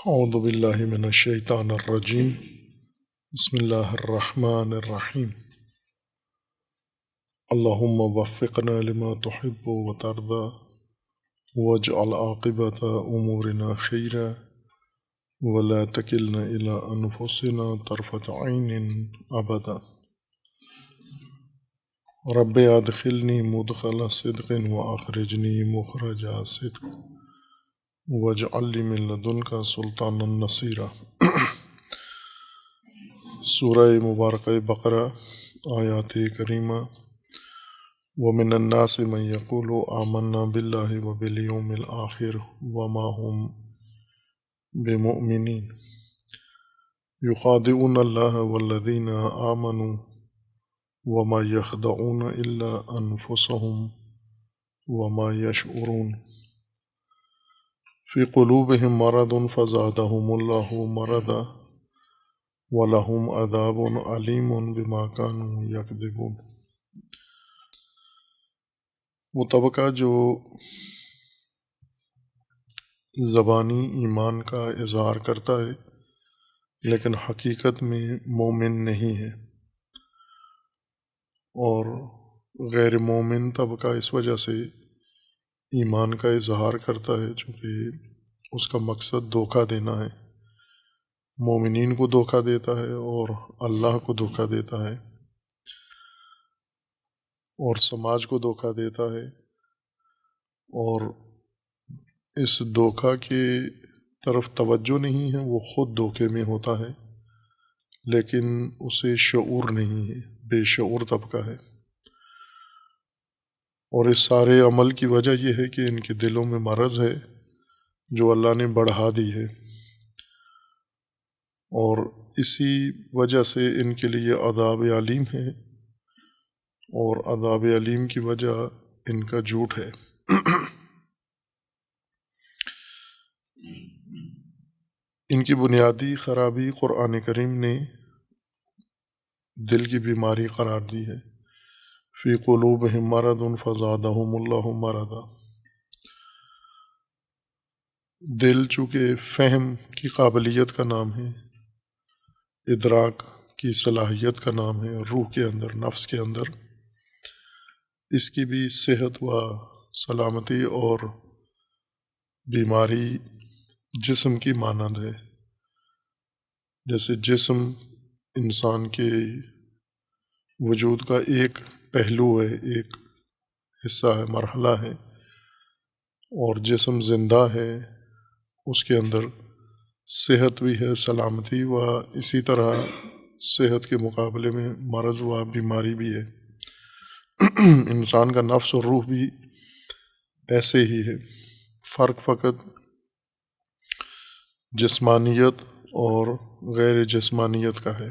اعوذ باللہ من الشیطان الرجیم بسم اللہ الرحمن الرحیم اللہم وفقنا لما تحب وترضى واجعل عاقبۃ امورنا خیرا ولا تکلنا الی انفسنا طرفۃ عین ابدا رب ادخلنی مدخل صدق واخرجنی مخرج صدق واجعل لی من لدنک سلطانا نصیرا۔ سورہ مبارکہ بقرہ آیات کریمہ۔ ومن الناس من یقول آمنا باللہ وبالیوم الآخر وما هم بمؤمنین یخادعون اللہ والذین آمنوا وما یخدعون الا انفسهم وما یشعرون فی قلوبہم مرض فزادہم اللہ مرضا وَلَهُمْ عَذَابٌ عَلِيمٌ بِمَا كَانُوا يَكْذِبُونَ۔ وہ طبقہ جو زبانی ایمان کا اظہار کرتا ہے لیکن حقیقت میں مومن نہیں ہے، اور غیر مومن طبقہ اس وجہ سے ایمان کا اظہار کرتا ہے چونکہ اس کا مقصد دھوکہ دینا ہے، مومنین کو دھوکہ دیتا ہے اور اللہ کو دھوکہ دیتا ہے اور سماج کو دھوکہ دیتا ہے، اور اس دھوکہ کے طرف توجہ نہیں ہے، وہ خود دھوکے میں ہوتا ہے لیکن اسے شعور نہیں ہے، بے شعور طبقہ ہے، اور اس سارے عمل کی وجہ یہ ہے کہ ان کے دلوں میں مرض ہے جو اللہ نے بڑھا دی ہے، اور اسی وجہ سے ان کے لیے عذاب علیم ہے، اور عذاب علیم کی وجہ ان کا جھوٹ ہے۔ ان کی بنیادی خرابی قرآن کریم نے دل کی بیماری قرار دی ہے۔ فی قلوبہم مرض فزادہم اللہ مرضا۔ دل چونکہ فہم کی قابلیت کا نام ہے، ادراک کی صلاحیت کا نام ہے، روح کے اندر، نفس کے اندر، اس کی بھی صحت و سلامتی اور بیماری جسم کی مانند ہے۔ جیسے جسم انسان کے وجود کا ایک پہلو ہے، ایک حصہ ہے، مرحلہ ہے، اور جسم زندہ ہے، اس کے اندر صحت بھی ہے، سلامتی و اسی طرح صحت کے مقابلے میں مرض و بیماری بھی ہے۔ انسان کا نفس اور روح بھی ایسے ہی ہے، فرق فقط جسمانیت اور غیر جسمانیت کا ہے۔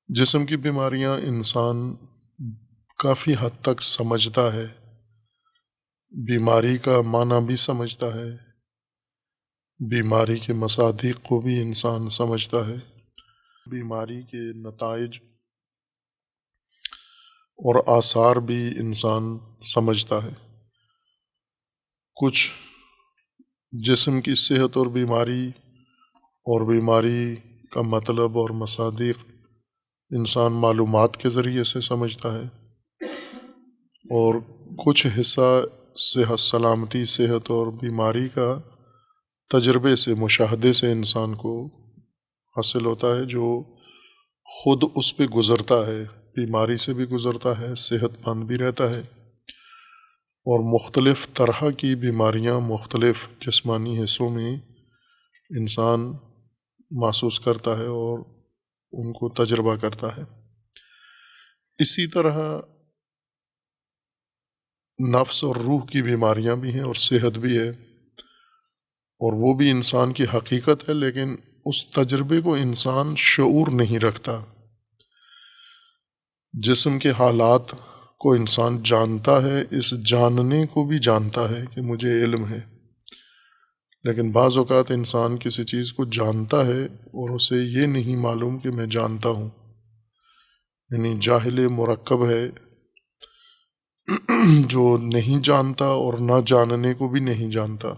جسم کی بیماریاں انسان کافی حد تک سمجھتا ہے، بیماری کا معنی بھی سمجھتا ہے، بیماری کے مصادیق کو بھی انسان سمجھتا ہے، بیماری کے نتائج اور آثار بھی انسان سمجھتا ہے۔ کچھ جسم کی صحت اور بیماری کا مطلب اور مصادیق انسان معلومات کے ذریعے سے سمجھتا ہے، اور کچھ حصہ صحت، سلامتی، صحت اور بیماری کا تجربے سے، مشاہدے سے انسان کو حاصل ہوتا ہے، جو خود اس پہ گزرتا ہے، بیماری سے بھی گزرتا ہے، صحت مند بھی رہتا ہے، اور مختلف طرح کی بیماریاں مختلف جسمانی حصوں میں انسان محسوس کرتا ہے اور ان کو تجربہ کرتا ہے۔ اسی طرح نفس اور روح کی بیماریاں بھی ہیں اور صحت بھی ہے، اور وہ بھی انسان کی حقیقت ہے، لیکن اس تجربے کو انسان شعور نہیں رکھتا۔ جسم کے حالات کو انسان جانتا ہے، اس جاننے کو بھی جانتا ہے کہ مجھے علم ہے، لیکن بعض اوقات انسان کسی چیز کو جانتا ہے اور اسے یہ نہیں معلوم کہ میں جانتا ہوں، یعنی جاہل مرکب ہے جو نہیں جانتا اور نہ جاننے کو بھی نہیں جانتا۔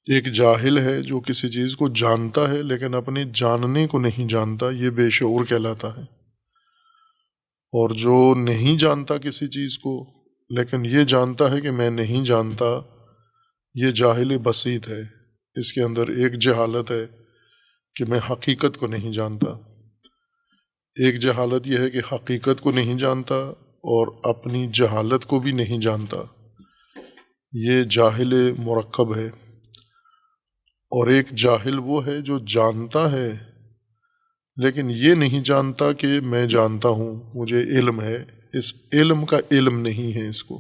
ایک جاہل ہے جو کسی چیز کو جانتا ہے لیکن اپنے جاننے کو نہیں جانتا، یہ بے شعور کہلاتا ہے۔ اور جو نہیں جانتا کسی چیز کو لیکن یہ جانتا ہے کہ میں نہیں جانتا، یہ جاہل بسیط ہے۔ اس کے اندر ایک جہالت ہے کہ میں حقیقت کو نہیں جانتا، ایک جہالت یہ ہے کہ حقیقت کو نہیں جانتا اور اپنی جہالت کو بھی نہیں جانتا، یہ جاہل مرکب ہے۔ اور ایک جاہل وہ ہے جو جانتا ہے لیکن یہ نہیں جانتا کہ میں جانتا ہوں، مجھے علم ہے، اس علم کا علم نہیں ہے اس کو،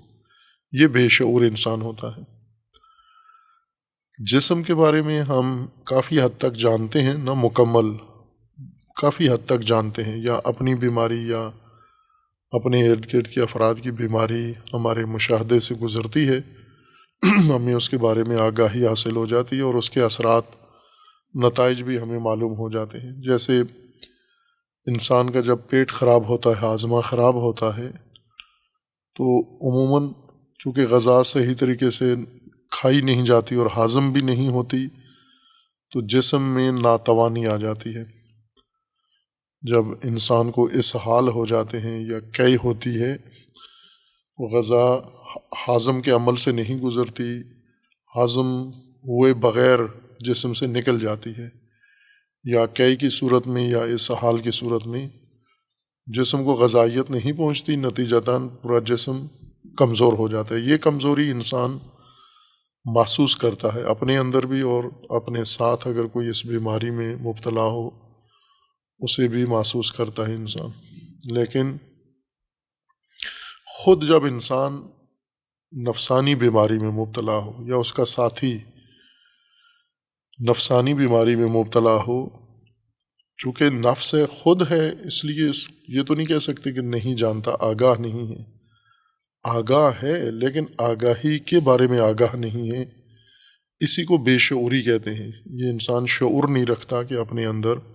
یہ بے شعور انسان ہوتا ہے۔ جسم کے بارے میں ہم کافی حد تک جانتے ہیں، نہ مکمل، کافی حد تک جانتے ہیں، یا اپنی بیماری یا اپنے ارد گرد کے افراد کی بیماری ہمارے مشاہدے سے گزرتی ہے، ہمیں اس کے بارے میں آگاہی حاصل ہو جاتی ہے اور اس کے اثرات، نتائج بھی ہمیں معلوم ہو جاتے ہیں۔ جیسے انسان کا جب پیٹ خراب ہوتا ہے، ہاضمہ خراب ہوتا ہے، تو عموماً چونکہ غذا صحیح طریقے سے کھائی نہیں جاتی اور ہاضم بھی نہیں ہوتی، تو جسم میں ناتوانی آ جاتی ہے۔ جب انسان کو اسہال ہو جاتے ہیں یا قے ہوتی ہے، وہ غذا ہاضم کے عمل سے نہیں گزرتی، ہاضم ہوئے بغیر جسم سے نکل جاتی ہے، یا قے کی صورت میں یا اسہال کی صورت میں جسم کو غذائیت نہیں پہنچتی، نتیجتاً پورا جسم کمزور ہو جاتا ہے۔ یہ کمزوری انسان محسوس کرتا ہے اپنے اندر بھی، اور اپنے ساتھ اگر کوئی اس بیماری میں مبتلا ہو اسے بھی محسوس کرتا ہے انسان۔ لیکن خود جب انسان نفسانی بیماری میں مبتلا ہو یا اس کا ساتھی نفسانی بیماری میں مبتلا ہو، چونکہ نفس خود ہے اس لیے یہ تو نہیں کہہ سکتے کہ نہیں جانتا، آگاہ نہیں ہے، آگاہ ہے لیکن آگاہی کے بارے میں آگاہ نہیں ہے، اسی کو بے شعوری کہتے ہیں۔ یہ انسان شعور نہیں رکھتا کہ اپنے اندر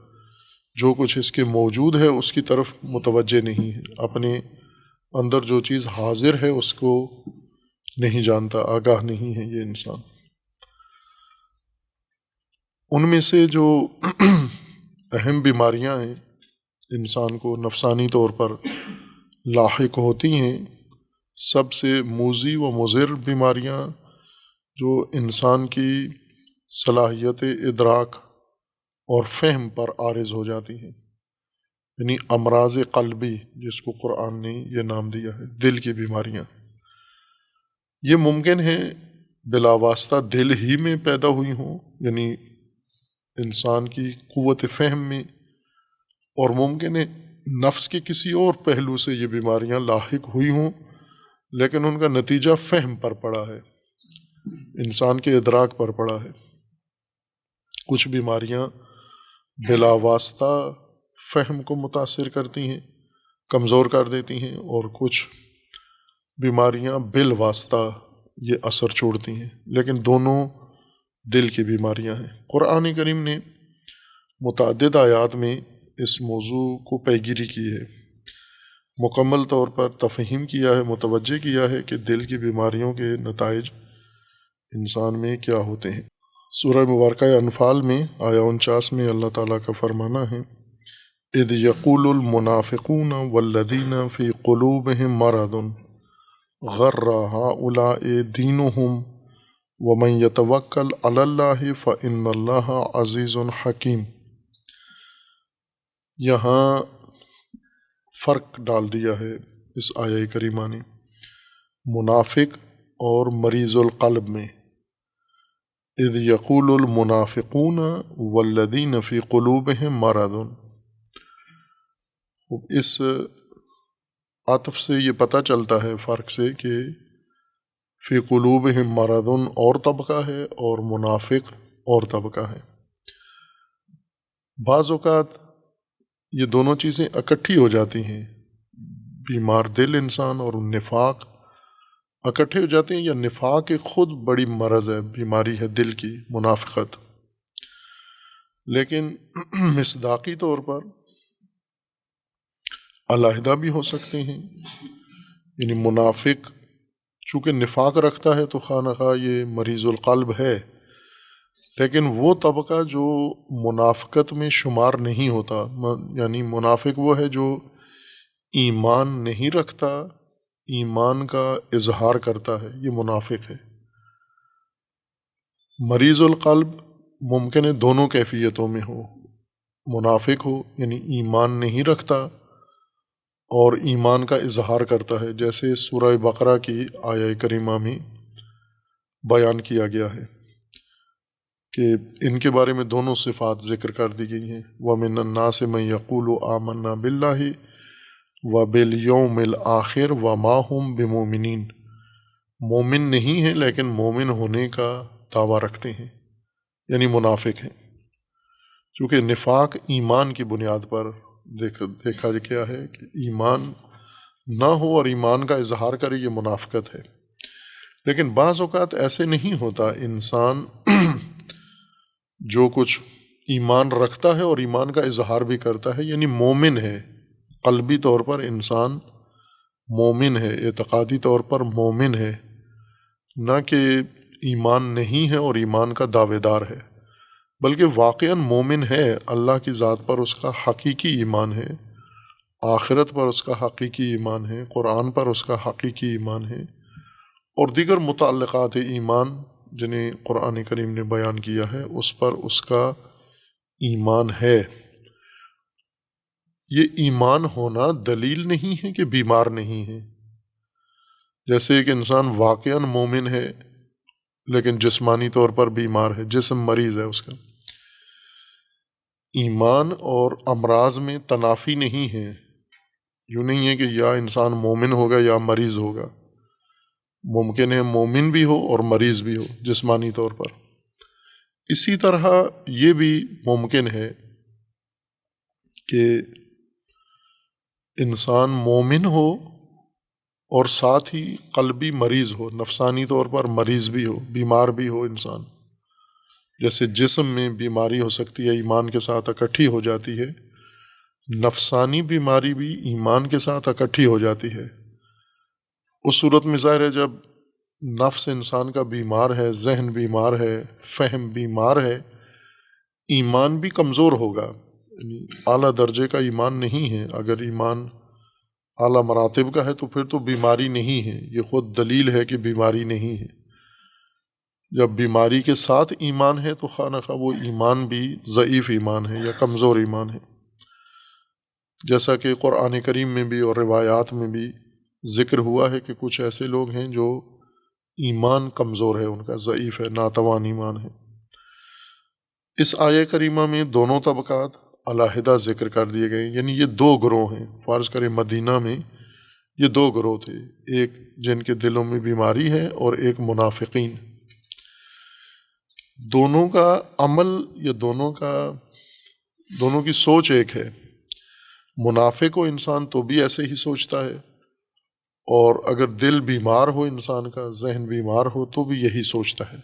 جو کچھ اس کے موجود ہے اس کی طرف متوجہ نہیں ہے، اپنے اندر جو چیز حاضر ہے اس کو نہیں جانتا، آگاہ نہیں ہے یہ انسان۔ ان میں سے جو اہم بیماریاں ہیں انسان کو نفسانی طور پر لاحق ہوتی ہیں، سب سے موذی و مضر بیماریاں جو انسان کی صلاحیت ادراک اور فہم پر عارض ہو جاتی ہیں، یعنی امراض قلبی جس کو قرآن نے یہ نام دیا ہے، دل کی بیماریاں۔ یہ ممکن ہے بلا واسطہ دل ہی میں پیدا ہوئی ہوں، یعنی انسان کی قوت فہم میں، اور ممکن ہے نفس کے کسی اور پہلو سے یہ بیماریاں لاحق ہوئی ہوں، لیکن ان کا نتیجہ فہم پر پڑا ہے، انسان کے ادراک پر پڑا ہے۔ کچھ بیماریاں بلا واسطہ فہم کو متاثر کرتی ہیں، کمزور کر دیتی ہیں، اور کچھ بیماریاں بالواسطہ یہ اثر چھوڑتی ہیں، لیکن دونوں دل کی بیماریاں ہیں۔ قرآن کریم نے متعدد آیات میں اس موضوع کو پیگیری کی ہے، مکمل طور پر تفہیم کیا ہے، متوجہ کیا ہے کہ دل کی بیماریوں کے نتائج انسان میں کیا ہوتے ہیں۔ سورہ مبارکہ انفال میں آیہ 49 میں اللہ تعالیٰ کا فرمانا ہے، اذ یقول المنافقون والذین فی قلوبہم مرض غر ہؤلاء دینہم ومن یتوکل علی اللہ فإن اللہ عزیز حکیم۔ یہاں فرق ڈال دیا ہے اس آیہ کریمہ نے منافق اور مریض القلب میں۔ اذ یقول المنافقون والذین فی قلوبہم مرض، اس عطف سے یہ پتہ چلتا ہے فرق سے کہ فی قلوبہم مرض اور طبقہ ہے اور منافق اور طبقہ ہے۔ بعض اوقات یہ دونوں چیزیں اکٹھی ہو جاتی ہیں، بیمار دل انسان اور نفاق اکٹھے ہو جاتے ہیں، یا نفاق ایک خود بڑی مرض ہے، بیماری ہے دل کی، منافقت، لیکن مصداقی طور پر علیحدہ بھی ہو سکتے ہیں۔ یعنی منافق چونکہ نفاق رکھتا ہے تو خواہ نخواہ یہ مریض القلب ہے، لیکن وہ طبقہ جو منافقت میں شمار نہیں ہوتا، یعنی منافق وہ ہے جو ایمان نہیں رکھتا، ایمان کا اظہار کرتا ہے، یہ منافق ہے۔ مریض القلب ممکن ہے دونوں کیفیتوں میں ہو، منافق ہو یعنی ایمان نہیں رکھتا اور ایمان کا اظہار کرتا ہے، جیسے سورہ بقرہ کی آیہ کریمہ میں بیان کیا گیا ہے کہ ان کے بارے میں دونوں صفات ذکر کر دی گئی ہیں۔ وَمِنَ النَّاسِ مَن يَقُولُ آمَنَّا بِاللَّهِ وَبِالْيَوْمِ الْآخِرِ وَمَا هُمْ بِمُؤْمِنِينَ، مومن نہیں ہیں لیکن مومن ہونے کا دعویٰ رکھتے ہیں، یعنی منافق ہیں۔ چونکہ نفاق ایمان کی بنیاد پر دیکھا گیا ہے کہ ایمان نہ ہو اور ایمان کا اظہار کرے، یہ منافقت ہے۔ لیکن بعض اوقات ایسے نہیں ہوتا، انسان جو کچھ ایمان رکھتا ہے اور ایمان کا اظہار بھی کرتا ہے، یعنی مومن ہے، قلبی طور پر انسان مومن ہے، اعتقادی طور پر مومن ہے، نہ کہ ایمان نہیں ہے اور ایمان کا دعوے دار ہے، بلکہ واقعاً مومن ہے، اللہ کی ذات پر اس کا حقیقی ایمان ہے، آخرت پر اس کا حقیقی ایمان ہے، قرآن پر اس کا حقیقی ایمان ہے، اور دیگر متعلقات ایمان جنہیں قرآن کریم نے بیان کیا ہے اس پر اس کا ایمان ہے۔ یہ ایمان ہونا دلیل نہیں ہے کہ بیمار نہیں ہے۔ جیسے ایک انسان واقعاً مومن ہے لیکن جسمانی طور پر بیمار ہے، جسم مریض ہے اس کا۔ ایمان اور امراض میں تنافی نہیں ہے، یوں نہیں ہے کہ یا انسان مومن ہوگا یا مریض ہوگا، ممکن ہے مومن بھی ہو اور مریض بھی ہو جسمانی طور پر۔ اسی طرح یہ بھی ممکن ہے کہ انسان مومن ہو اور ساتھ ہی قلبی مریض ہو، نفسانی طور پر مریض بھی ہو، بیمار بھی ہو انسان۔ جیسے جسم میں بیماری ہو سکتی ہے، ایمان کے ساتھ اکٹھی ہو جاتی ہے، نفسانی بیماری بھی ایمان کے ساتھ اکٹھی ہو جاتی ہے۔ اس صورت میں ظاہر ہے جب نفس انسان کا بیمار ہے، ذہن بیمار ہے، فہم بیمار ہے، ایمان بھی کمزور ہوگا، یعنی اعلیٰ درجے کا ایمان نہیں ہے۔ اگر ایمان اعلیٰ مراتب کا ہے تو پھر تو بیماری نہیں ہے، یہ خود دلیل ہے کہ بیماری نہیں ہے۔ جب بیماری کے ساتھ ایمان ہے تو خواہ نخواہ وہ ایمان بھی ضعیف ایمان ہے یا کمزور ایمان ہے، جیسا کہ قرآن کریم میں بھی اور روایات میں بھی ذکر ہوا ہے کہ کچھ ایسے لوگ ہیں جو ایمان کمزور ہے، ان کا ضعیف ہے، ناتوان ایمان ہے۔ اس آیہ کریمہ میں دونوں طبقات علیحدہ ذکر کر دیے گئے، یعنی یہ دو گروہ ہیں۔ فرض کریں مدینہ میں یہ دو گروہ تھے، ایک جن کے دلوں میں بیماری ہے اور ایک منافقین۔ دونوں کا عمل یا دونوں کی سوچ ایک ہے۔ منافق ہو انسان تو بھی ایسے ہی سوچتا ہے، اور اگر دل بیمار ہو انسان کا، ذہن بیمار ہو تو بھی یہی سوچتا ہے۔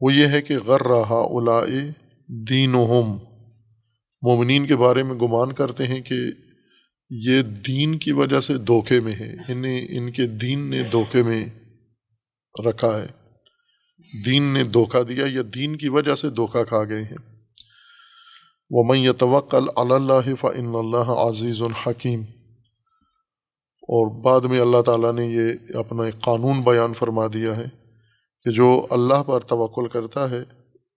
وہ یہ ہے کہ غر ہؤلاء دینہم، مومنین کے بارے میں گمان کرتے ہیں کہ یہ دین کی وجہ سے دھوکے میں ہے، انہیں ان کے دین نے دھوکے میں رکھا ہے، دین نے دھوکہ دیا یا دین کی وجہ سے دھوکہ کھا گئے ہیں۔ وَمَن يَتَوَکَّلْ عَلَى اللَّهِ فَإِنَّ اللَّهَ عَزِیزٌ حَکِیم۔ اور بعد میں اللہ تعالیٰ نے یہ اپنا ایک قانون بیان فرما دیا ہے کہ جو اللہ پر توکل کرتا ہے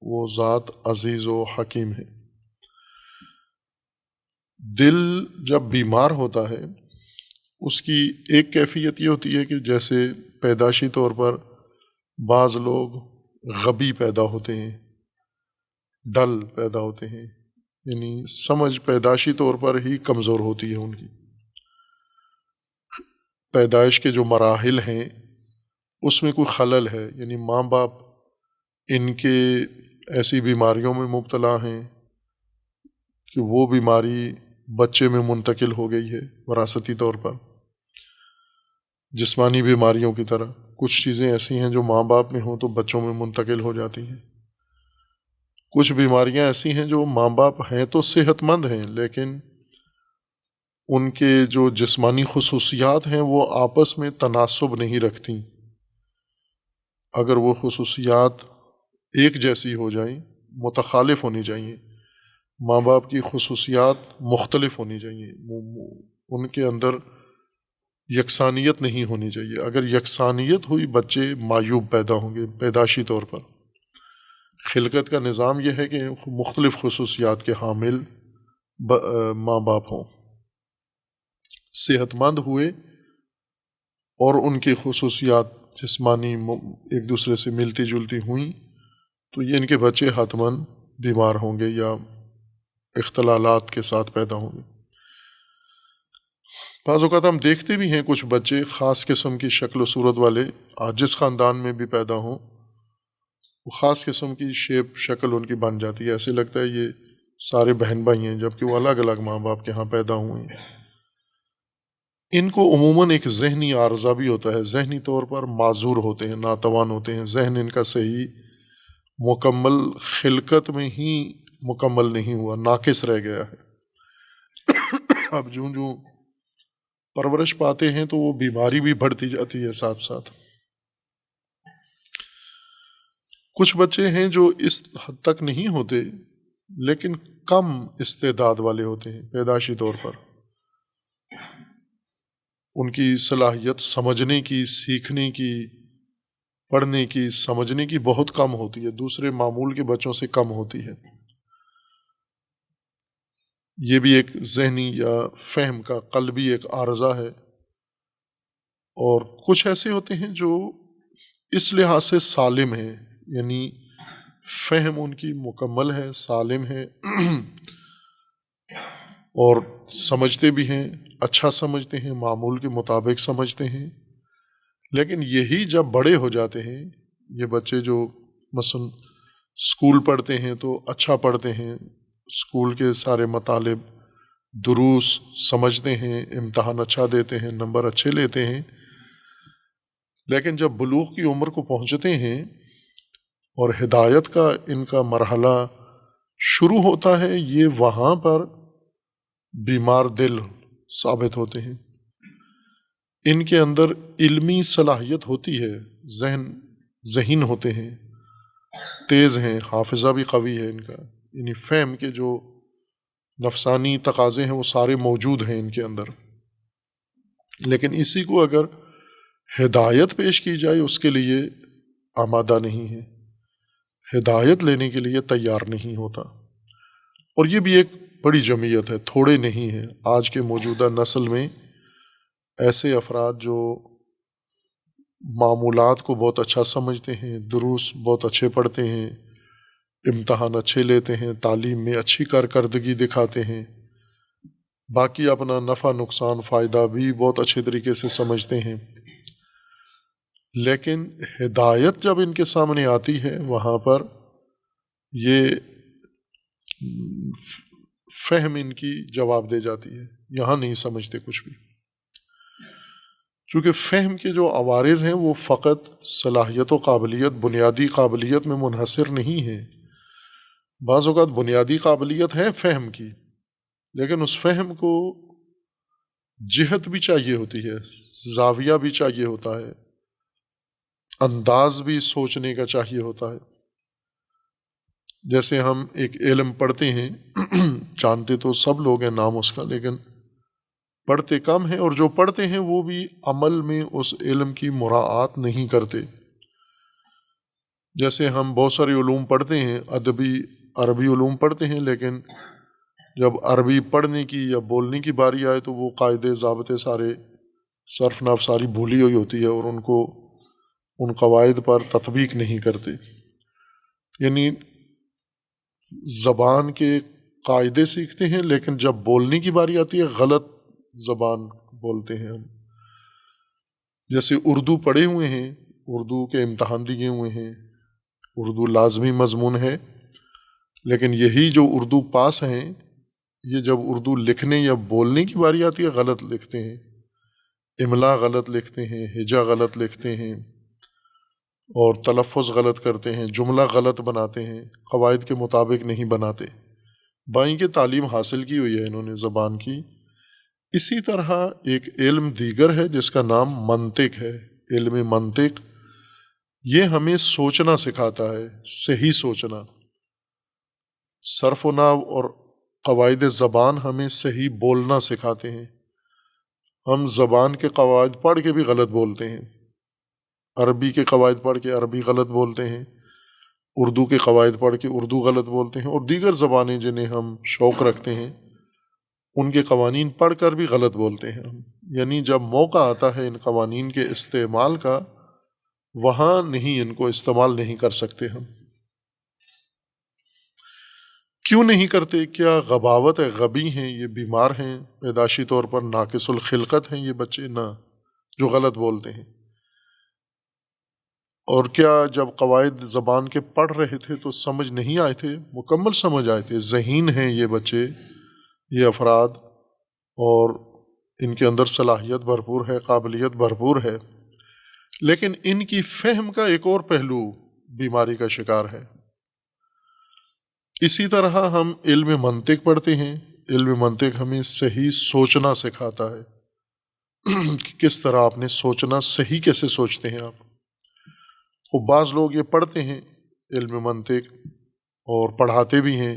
وہ ذات عزیز و حکیم ہے۔ دل جب بیمار ہوتا ہے اس کی ایک کیفیت یہ ہوتی ہے کہ جیسے پیدائشی طور پر بعض لوگ غبی پیدا ہوتے ہیں، ڈل پیدا ہوتے ہیں، یعنی سمجھ پیدائشی طور پر ہی کمزور ہوتی ہے ان کی۔ پیدائش کے جو مراحل ہیں اس میں کوئی خلل ہے، یعنی ماں باپ ان کے ایسی بیماریوں میں مبتلا ہیں کہ وہ بیماری بچے میں منتقل ہو گئی ہے وراثتی طور پر، جسمانی بیماریوں کی طرح۔ کچھ چیزیں ایسی ہیں جو ماں باپ میں ہوں تو بچوں میں منتقل ہو جاتی ہیں، کچھ بیماریاں ایسی ہیں جو ماں باپ ہیں تو صحت مند ہیں لیکن ان کے جو جسمانی خصوصیات ہیں وہ آپس میں تناسب نہیں رکھتی۔ اگر وہ خصوصیات ایک جیسی ہو جائیں، متخالف ہونی چاہیے۔ ماں باپ کی خصوصیات مختلف ہونی چاہیے، ان کے اندر یکسانیت نہیں ہونی چاہیے۔ اگر یکسانیت ہوئی بچے معیوب پیدا ہوں گے پیدائشی طور پر۔ خلقت کا نظام یہ ہے کہ مختلف خصوصیات کے حامل ماں باپ ہوں، صحت مند ہوئے اور ان کی خصوصیات جسمانی ایک دوسرے سے ملتی جلتی ہوئیں تو یہ ان کے بچے حتماً بیمار ہوں گے یا اختلالات کے ساتھ پیدا ہوں گے۔ بعض اوقات ہم دیکھتے بھی ہیں کچھ بچے خاص قسم کی شکل و صورت والے، جس خاندان میں بھی پیدا ہوں وہ خاص قسم کی شیپ شکل ان کی بن جاتی ہے، ایسے لگتا ہے یہ سارے بہن بھائی ہیں جبکہ وہ الگ الگ ماں باپ کے ہاں پیدا ہوئے ہیں۔ ان کو عموماً ایک ذہنی عارضہ بھی ہوتا ہے، ذہنی طور پر معذور ہوتے ہیں، ناتوان ہوتے ہیں، ذہن ان کا صحیح مکمل خلقت میں ہی مکمل نہیں ہوا، ناقص رہ گیا ہے۔ اب جوں جوں پرورش پاتے ہیں تو وہ بیماری بھی بڑھتی جاتی ہے ساتھ ساتھ۔ کچھ بچے ہیں جو اس حد تک نہیں ہوتے لیکن کم استعداد والے ہوتے ہیں پیدائشی طور پر، ان کی صلاحیت سمجھنے کی، سیکھنے کی، پڑھنے کی، سمجھنے کی بہت کم ہوتی ہے، دوسرے معمول کے بچوں سے کم ہوتی ہے۔ یہ بھی ایک ذہنی یا فہم کا قلبی ایک عارضہ ہے۔ اور کچھ ایسے ہوتے ہیں جو اس لحاظ سے سالم ہیں، یعنی فہم ان کی مکمل ہے، سالم ہے اور سمجھتے بھی ہیں، اچھا سمجھتے ہیں، معمول کے مطابق سمجھتے ہیں، لیکن یہی جب بڑے ہو جاتے ہیں یہ بچے جو مثلا اسکول پڑھتے ہیں تو اچھا پڑھتے ہیں، اسکول کے سارے مطالب دروس سمجھتے ہیں، امتحان اچھا دیتے ہیں، نمبر اچھے لیتے ہیں، لیکن جب بلوغ کی عمر کو پہنچتے ہیں اور ہدایت کا ان کا مرحلہ شروع ہوتا ہے، یہ وہاں پر بیمار دل ثابت ہوتے ہیں۔ ان کے اندر علمی صلاحیت ہوتی ہے، ذہین ہوتے ہیں، تیز ہیں، حافظہ بھی قوی ہے ان کا، یعنی فہم کے جو نفسانی تقاضے ہیں وہ سارے موجود ہیں ان کے اندر، لیکن اسی کو اگر ہدایت پیش کی جائے اس کے لیے آمادہ نہیں ہے، ہدایت لینے کے لیے تیار نہیں ہوتا۔ اور یہ بھی ایک بڑی جمعیت ہے، تھوڑے نہیں ہیں۔ آج کے موجودہ نسل میں ایسے افراد جو معمولات کو بہت اچھا سمجھتے ہیں، دروس بہت اچھے پڑھتے ہیں، امتحان اچھے لیتے ہیں، تعلیم میں اچھی کارکردگی دکھاتے ہیں، باقی اپنا نفع نقصان فائدہ بھی بہت اچھے طریقے سے سمجھتے ہیں، لیکن ہدایت جب ان کے سامنے آتی ہے وہاں پر یہ فہم ان کی جواب دے جاتی ہے، یہاں نہیں سمجھتے کچھ بھی، چونکہ فہم کے جو عوارض ہیں وہ فقط صلاحیت و قابلیت، بنیادی قابلیت میں منحصر نہیں ہے۔ بعض اوقات بنیادی قابلیت ہے فہم کی، لیکن اس فہم کو جہت بھی چاہیے ہوتی ہے، زاویہ بھی چاہیے ہوتا ہے، انداز بھی سوچنے کا چاہیے ہوتا ہے۔ جیسے ہم ایک علم پڑھتے ہیں، جانتے تو سب لوگ ہیں نام اس کا، لیکن پڑھتے کم ہیں، اور جو پڑھتے ہیں وہ بھی عمل میں اس علم کی مراعات نہیں کرتے۔ جیسے ہم بہت سارے علوم پڑھتے ہیں، ادبی عربی علوم پڑھتے ہیں، لیکن جب عربی پڑھنے کی یا بولنے کی باری آئے تو وہ قاعدے ضابطے سارے صرف نحو ساری بھولی ہوئی ہوتی ہے اور ان کو ان قواعد پر تطبیق نہیں کرتے۔ یعنی زبان کے قاعدے سیکھتے ہیں لیکن جب بولنے کی باری آتی ہے غلط زبان بولتے ہیں ہم۔ جیسے اردو پڑھے ہوئے ہیں، اردو کے امتحان دیے ہوئے ہیں، اردو لازمی مضمون ہے، لیکن یہی جو اردو پاس ہیں یہ جب اردو لکھنے یا بولنے کی باری آتی ہے غلط لکھتے ہیں، املا غلط لکھتے ہیں، ہجا غلط لکھتے ہیں اور تلفظ غلط کرتے ہیں، جملہ غلط بناتے ہیں، قواعد کے مطابق نہیں بناتے۔ بائیں کی تعلیم حاصل کی ہوئی ہے انہوں نے زبان کی۔ اسی طرح ایک علم دیگر ہے جس کا نام منطق ہے، علم منطق، یہ ہمیں سوچنا سکھاتا ہے، صحیح سوچنا۔ صرف و نحو اور قواعد زبان ہمیں صحیح بولنا سکھاتے ہیں۔ ہم زبان کے قواعد پڑھ کے بھی غلط بولتے ہیں، عربی کے قواعد پڑھ کے عربی غلط بولتے ہیں، اردو کے قواعد پڑھ کے اردو غلط بولتے ہیں، اور دیگر زبانیں جنہیں ہم شوق رکھتے ہیں ان کے قوانین پڑھ کر بھی غلط بولتے ہیں ہم۔ یعنی جب موقع آتا ہے ان قوانین کے استعمال کا، وہاں نہیں ان کو استعمال نہیں کر سکتے ہم۔ کیوں نہیں کرتے؟ کیا غباوت ہے، غبی ہیں، یہ بیمار ہیں، پیدائشی طور پر ناقص الخلقت ہیں یہ بچے؟ نہ، جو غلط بولتے ہیں۔ اور کیا جب قواعد زبان کے پڑھ رہے تھے تو سمجھ نہیں آئے تھے؟ مکمل سمجھ آئے تھے۔ ذہین ہیں یہ بچے، یہ افراد، اور ان کے اندر صلاحیت بھرپور ہے، قابلیت بھرپور ہے، لیکن ان کی فہم کا ایک اور پہلو بیماری کا شکار ہے۔ اسی طرح ہم علم منطق پڑھتے ہیں۔ علم منطق ہمیں صحیح سوچنا سکھاتا ہے کہ کس طرح آپ نے سوچنا، صحیح کیسے سوچتے ہیں آپ۔ وہ بعض لوگ یہ پڑھتے ہیں علم منطق اور پڑھاتے بھی ہیں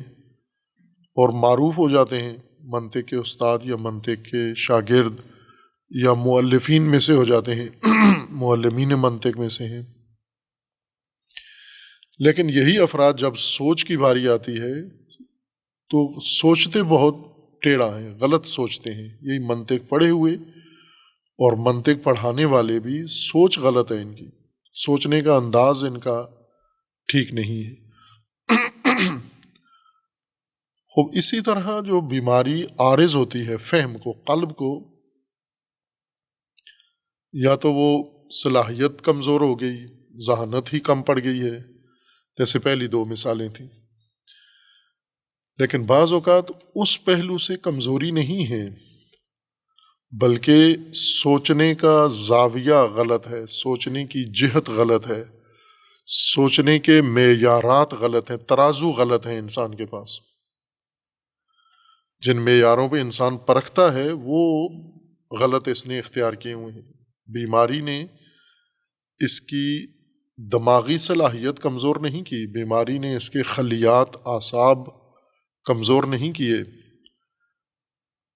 اور معروف ہو جاتے ہیں، منطق کے استاد یا منطق کے شاگرد یا مؤلفین میں سے ہو جاتے ہیں، معلمین منطق میں سے ہیں۔ لیکن یہی افراد جب سوچ کی باری آتی ہے تو سوچتے بہت ٹیڑھا ہیں، غلط سوچتے ہیں۔ یہی منطق پڑھے ہوئے اور منطق پڑھانے والے بھی سوچ غلط ہے، ان کی سوچنے کا انداز ان کا ٹھیک نہیں ہے۔ خوب اسی طرح جو بیماری عارض ہوتی ہے فہم کو، قلب کو، یا تو وہ صلاحیت کمزور ہو گئی، ذہانت ہی کم پڑ گئی ہے، جیسے پہلی دو مثالیں تھیں، لیکن بعض اوقات اس پہلو سے کمزوری نہیں ہے، بلکہ سوچنے کا زاویہ غلط ہے، سوچنے کی جہت غلط ہے، سوچنے کے معیارات غلط ہیں، ترازو غلط ہیں انسان کے پاس۔ جن معیاروں پہ انسان پرکھتا ہے وہ غلط اس نے اختیار کیے ہوئے ہیں۔ بیماری نے اس کی دماغی صلاحیت کمزور نہیں کی، بیماری نے اس کے خلیات، اعصاب کمزور نہیں کیے،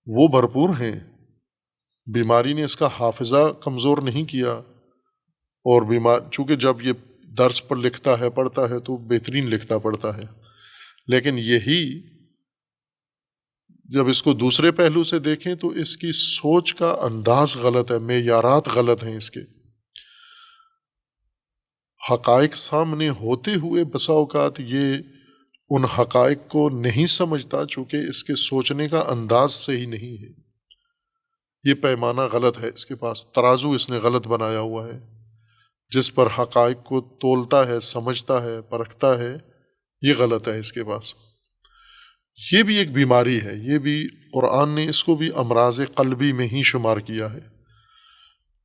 وہ بھرپور ہیں۔ بیماری نے اس کا حافظہ کمزور نہیں کیا، اور چونکہ جب یہ درس پر لکھتا ہے، پڑھتا ہے، تو بہترین لکھتا پڑھتا ہے، لیکن یہی جب اس کو دوسرے پہلو سے دیکھیں تو اس کی سوچ کا انداز غلط ہے، معیارات غلط ہیں، اس کے حقائق سامنے ہوتے ہوئے بسا اوقات یہ ان حقائق کو نہیں سمجھتا، چونکہ اس کے سوچنے کا انداز صحیح نہیں ہے۔ یہ پیمانہ غلط ہے، اس کے پاس ترازو اس نے غلط بنایا ہوا ہے، جس پر حقائق کو تولتا ہے، سمجھتا ہے، پرکھتا ہے، یہ غلط ہے اس کے پاس۔ یہ بھی ایک بیماری ہے، یہ بھی قرآن نے اس کو بھی امراض قلبی میں ہی شمار کیا ہے،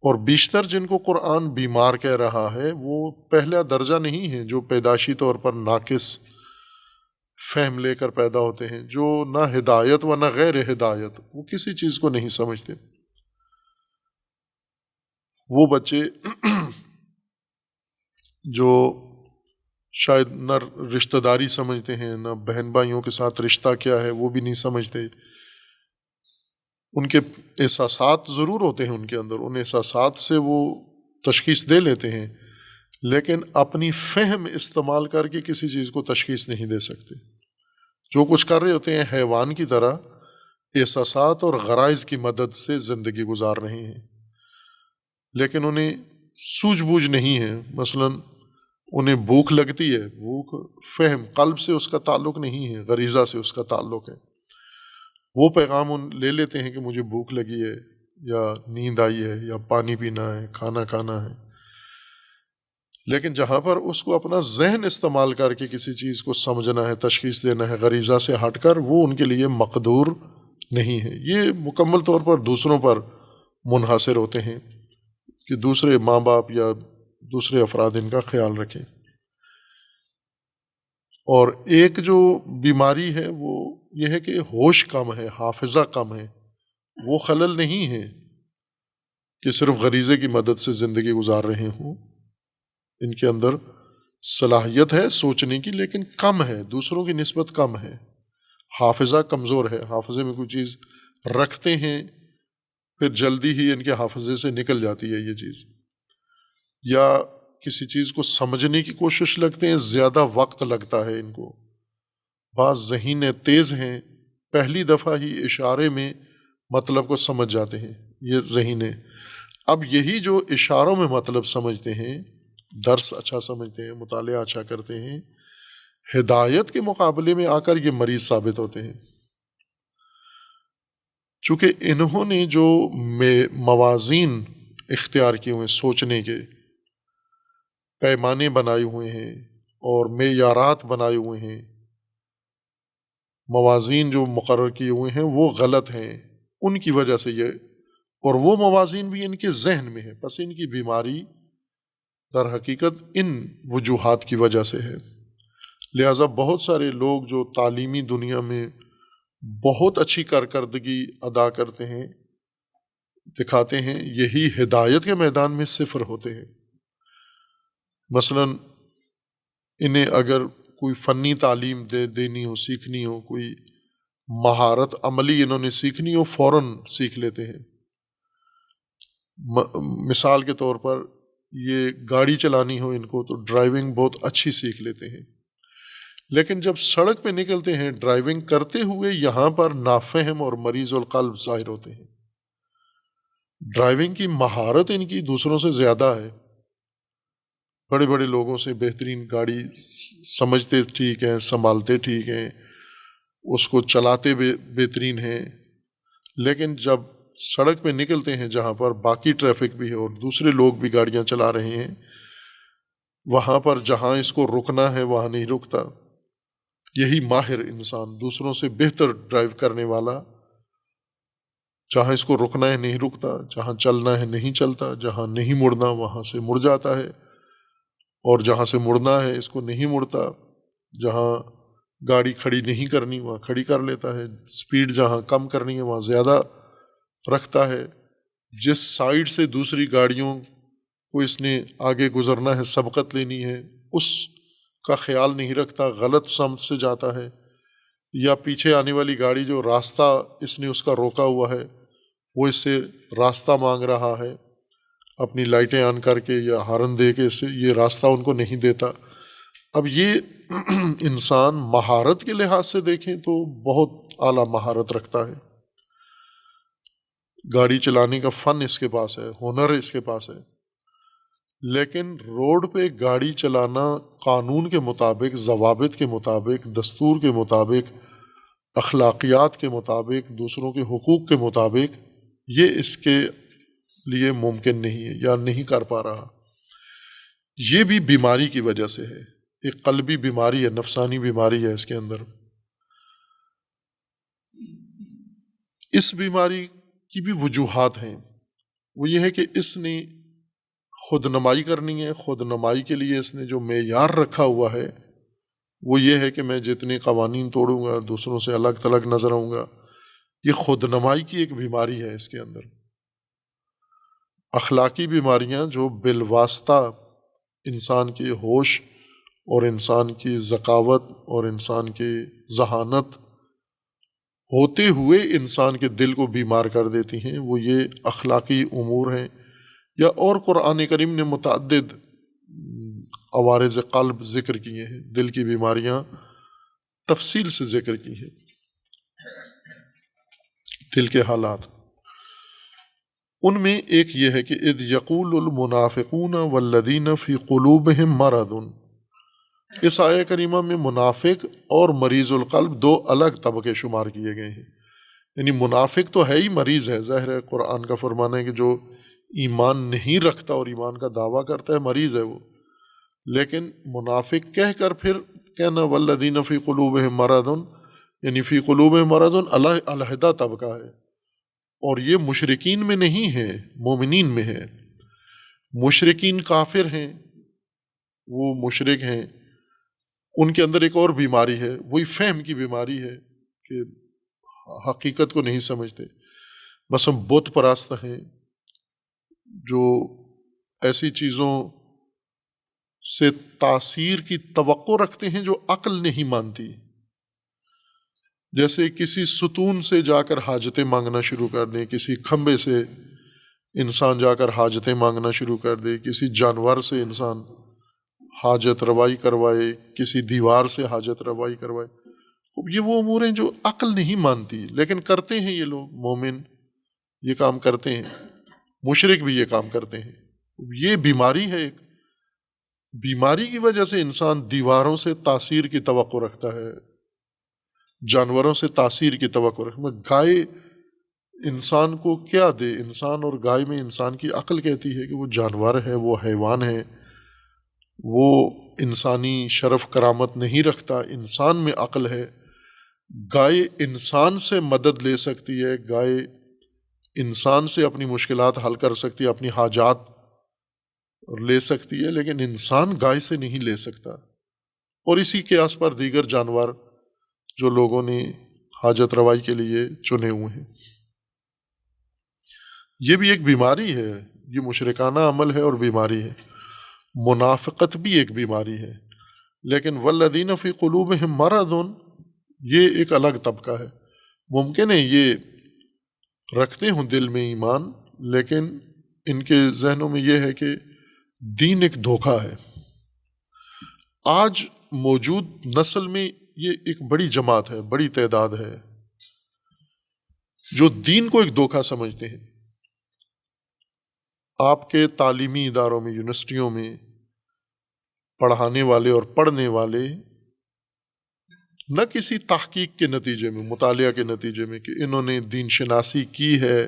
اور بیشتر جن کو قرآن بیمار کہہ رہا ہے وہ پہلا درجہ نہیں ہے، جو پیدائشی طور پر ناقص فہم لے کر پیدا ہوتے ہیں، جو نہ ہدایت و نہ غیر ہدایت، وہ کسی چیز کو نہیں سمجھتے۔ وہ بچے جو شاید نہ رشتہ داری سمجھتے ہیں، نہ بہن بھائیوں کے ساتھ رشتہ کیا ہے وہ بھی نہیں سمجھتے، ان کے احساسات ضرور ہوتے ہیں ان کے اندر، ان احساسات سے وہ تشخیص دے لیتے ہیں، لیکن اپنی فہم استعمال کر کے کسی چیز کو تشخیص نہیں دے سکتے۔ جو کچھ کر رہے ہوتے ہیں حیوان کی طرح احساسات اور غرائز کی مدد سے زندگی گزار رہے ہیں، لیکن انہیں سوجھ بوجھ نہیں ہے۔ مثلاً انہیں بھوک لگتی ہے، بھوک فہم قلب سے اس کا تعلق نہیں ہے، غریزہ سے اس کا تعلق ہے۔ وہ پیغام لے لیتے ہیں کہ مجھے بھوک لگی ہے، یا نیند آئی ہے، یا پانی پینا ہے، کھانا کھانا ہے، لیکن جہاں پر اس کو اپنا ذہن استعمال کر کے کسی چیز کو سمجھنا ہے، تشخیص دینا ہے غریزہ سے ہٹ کر، وہ ان کے لیے مقدور نہیں ہے۔ یہ مکمل طور پر دوسروں پر منحصر ہوتے ہیں کہ دوسرے ماں باپ یا دوسرے افراد ان کا خیال رکھیں۔ اور ایک جو بیماری ہے وہ یہ ہے کہ ہوش کم ہے، حافظہ کم ہے۔ وہ خلل نہیں ہے کہ صرف غریزے کی مدد سے زندگی گزار رہے ہوں، ان کے اندر صلاحیت ہے سوچنے کی، لیکن کم ہے، دوسروں کی نسبت کم ہے، حافظہ کمزور ہے، حافظے میں کوئی چیز رکھتے ہیں پھر جلدی ہی ان کے حافظے سے نکل جاتی ہے یہ چیز، یا کسی چیز کو سمجھنے کی کوشش لگتے ہیں، زیادہ وقت لگتا ہے ان کو۔ بعض ذہین تیز ہیں، پہلی دفعہ ہی اشارے میں مطلب کو سمجھ جاتے ہیں یہ ذہین۔ اب یہی جو اشاروں میں مطلب سمجھتے ہیں، درس اچھا سمجھتے ہیں، مطالعہ اچھا کرتے ہیں، ہدایت کے مقابلے میں آ کر یہ مریض ثابت ہوتے ہیں، چونکہ انہوں نے جو موازین اختیار کیے ہوئے سوچنے کے، پیمانے بنائے ہوئے ہیں اور معیارات بنائے ہوئے ہیں، موازین جو مقرر کیے ہوئے ہیں وہ غلط ہیں، ان کی وجہ سے یہ، اور وہ موازین بھی ان کے ذہن میں ہے، پس ان کی بیماری در حقیقت ان وجوہات کی وجہ سے ہے۔ لہٰذا بہت سارے لوگ جو تعلیمی دنیا میں بہت اچھی کارکردگی ادا کرتے ہیں، دکھاتے ہیں، یہی ہدایت کے میدان میں صفر ہوتے ہیں۔ مثلا انہیں اگر کوئی فنی تعلیم دینی ہو، سیکھنی ہو، کوئی مہارت عملی انہوں نے سیکھنی ہو، فوراً سیکھ لیتے ہیں۔ مثال کے طور پر یہ گاڑی چلانی ہو ان کو تو ڈرائیونگ بہت اچھی سیکھ لیتے ہیں، لیکن جب سڑک پہ نکلتے ہیں ڈرائیونگ کرتے ہوئے یہاں پر نافہم اور مریض القلب ظاہر ہوتے ہیں۔ ڈرائیونگ کی مہارت ان کی دوسروں سے زیادہ ہے، بڑے بڑے لوگوں سے بہترین گاڑی سمجھتے ٹھیک ہیں، سنبھالتے ٹھیک ہیں، اس کو چلاتے بہترین ہیں، لیکن جب سڑک پہ نکلتے ہیں جہاں پر باقی ٹریفک بھی ہے اور دوسرے لوگ بھی گاڑیاں چلا رہے ہیں، وہاں پر جہاں اس کو رکنا ہے وہاں نہیں رکتا۔ یہی ماہر انسان، دوسروں سے بہتر ڈرائیو کرنے والا، جہاں اس کو رکنا ہے نہیں رکتا، جہاں چلنا ہے نہیں چلتا، جہاں نہیں مڑنا وہاں سے مڑ جاتا ہے، اور جہاں سے مڑنا ہے اس کو نہیں مڑتا، جہاں گاڑی کھڑی نہیں کرنی وہاں کھڑی کر لیتا ہے، سپیڈ جہاں کم کرنی ہے وہاں زیادہ رکھتا ہے، جس سائیڈ سے دوسری گاڑیوں کو اس نے آگے گزرنا ہے، سبقت لینی ہے، اس کا خیال نہیں رکھتا، غلط سمت سے جاتا ہے، یا پیچھے آنے والی گاڑی جو راستہ اس نے اس کا روکا ہوا ہے وہ اس سے راستہ مانگ رہا ہے، اپنی لائٹیں آن کر کے یا ہارن دے کے، اس سے یہ راستہ ان کو نہیں دیتا۔ اب یہ انسان مہارت کے لحاظ سے دیکھیں تو بہت اعلیٰ مہارت رکھتا ہے، گاڑی چلانے کا فن اس کے پاس ہے، ہنر اس کے پاس ہے، لیکن روڈ پہ گاڑی چلانا قانون کے مطابق، ضوابط کے مطابق، دستور کے مطابق، اخلاقیات کے مطابق، دوسروں کے حقوق کے مطابق، یہ اس کے لیے ممکن نہیں ہے یا نہیں کر پا رہا۔ یہ بھی بیماری کی وجہ سے ہے، ایک قلبی بیماری ہے، نفسانی بیماری ہے اس کے اندر۔ اس بیماری کی بھی وجوہات ہیں، وہ یہ ہے کہ اس نے خود نمائی کرنی ہے، خود نمائی کے لیے اس نے جو معیار رکھا ہوا ہے وہ یہ ہے کہ میں جتنے قوانین توڑوں گا دوسروں سے الگ تھلگ نظر آؤں گا۔ یہ خود نمائی کی ایک بیماری ہے اس کے اندر۔ اخلاقی بیماریاں جو بالواسطہ انسان کے ہوش اور انسان کی ذکاوت اور انسان کی ذہانت ہوتے ہوئے انسان کے دل کو بیمار کر دیتی ہیں، وہ یہ اخلاقی امور ہیں، یا اور قرآن کریم نے متعدد عوارض قلب ذکر کیے ہیں، دل کی بیماریاں تفصیل سے ذکر کی ہیں، دل کے حالات۔ ان میں ایک یہ ہے کہ اذ یقول المنافقون والذین فی قلوبہم مرض، اس آیہ کریمہ میں منافق اور مریض القلب دو الگ طبقے شمار کیے گئے ہیں۔ یعنی منافق تو ہے ہی مریض ہے، ظاہر ہے قرآن کا فرمانا ہے کہ جو ایمان نہیں رکھتا اور ایمان کا دعویٰ کرتا ہے مریض ہے وہ، لیکن منافق کہہ کر پھر کہنا والذین فی قلوبہم مرض، یعنی فی قلوبہم مرض علیحدہ طبقہ ہے، اور یہ مشرکین میں نہیں ہے، مومنین میں ہے۔ مشرکین کافر ہیں، وہ مشرک ہیں، ان کے اندر ایک اور بیماری ہے، وہی فہم کی بیماری ہے کہ حقیقت کو نہیں سمجھتے، بس ہم بت پرست ہیں جو ایسی چیزوں سے تاثیر کی توقع رکھتے ہیں جو عقل نہیں مانتی. جیسے کسی ستون سے جا کر حاجتیں مانگنا شروع کر دیں، کسی کھمبے سے انسان جا کر حاجتیں مانگنا شروع کر دے، کسی جانور سے انسان حاجت روائی کروائے، کسی دیوار سے حاجت روائی کروائے. یہ وہ امور ہیں جو عقل نہیں مانتی، لیکن کرتے ہیں یہ لوگ. مومن یہ کام کرتے ہیں، مشرک بھی یہ کام کرتے ہیں. یہ بیماری ہے. ایک بیماری کی وجہ سے انسان دیواروں سے تاثیر کی توقع رکھتا ہے، جانوروں سے تاثیر کی توقع رکھتا ہے. گائے انسان کو کیا دے؟ انسان اور گائے میں انسان کی عقل کہتی ہے کہ وہ جانور ہے، وہ حیوان ہے، وہ انسانی شرف کرامت نہیں رکھتا. انسان میں عقل ہے. گائے انسان سے مدد لے سکتی ہے، گائے انسان سے اپنی مشکلات حل کر سکتی ہے، اپنی حاجات لے سکتی ہے، لیکن انسان گائے سے نہیں لے سکتا. اور اسی قیاس پر دیگر جانور جو لوگوں نے حاجت روائی کے لیے چنے ہوئے ہیں. یہ بھی ایک بیماری ہے، یہ مشرکانہ عمل ہے اور بیماری ہے. منافقت بھی ایک بیماری ہے. لیکن والذین فی قلوبہم مرض، یہ ایک الگ طبقہ ہے. ممکن ہے یہ رکھتے ہوں دل میں ایمان، لیکن ان کے ذہنوں میں یہ ہے کہ دین ایک دھوکہ ہے. آج موجود نسل میں یہ ایک بڑی جماعت ہے، بڑی تعداد ہے جو دین کو ایک دھوکہ سمجھتے ہیں. آپ کے تعلیمی اداروں میں، یونیورسٹیوں میں پڑھانے والے اور پڑھنے والے نہ کسی تحقیق کے نتیجے میں، مطالعہ کے نتیجے میں کہ انہوں نے دین شناسی کی ہے،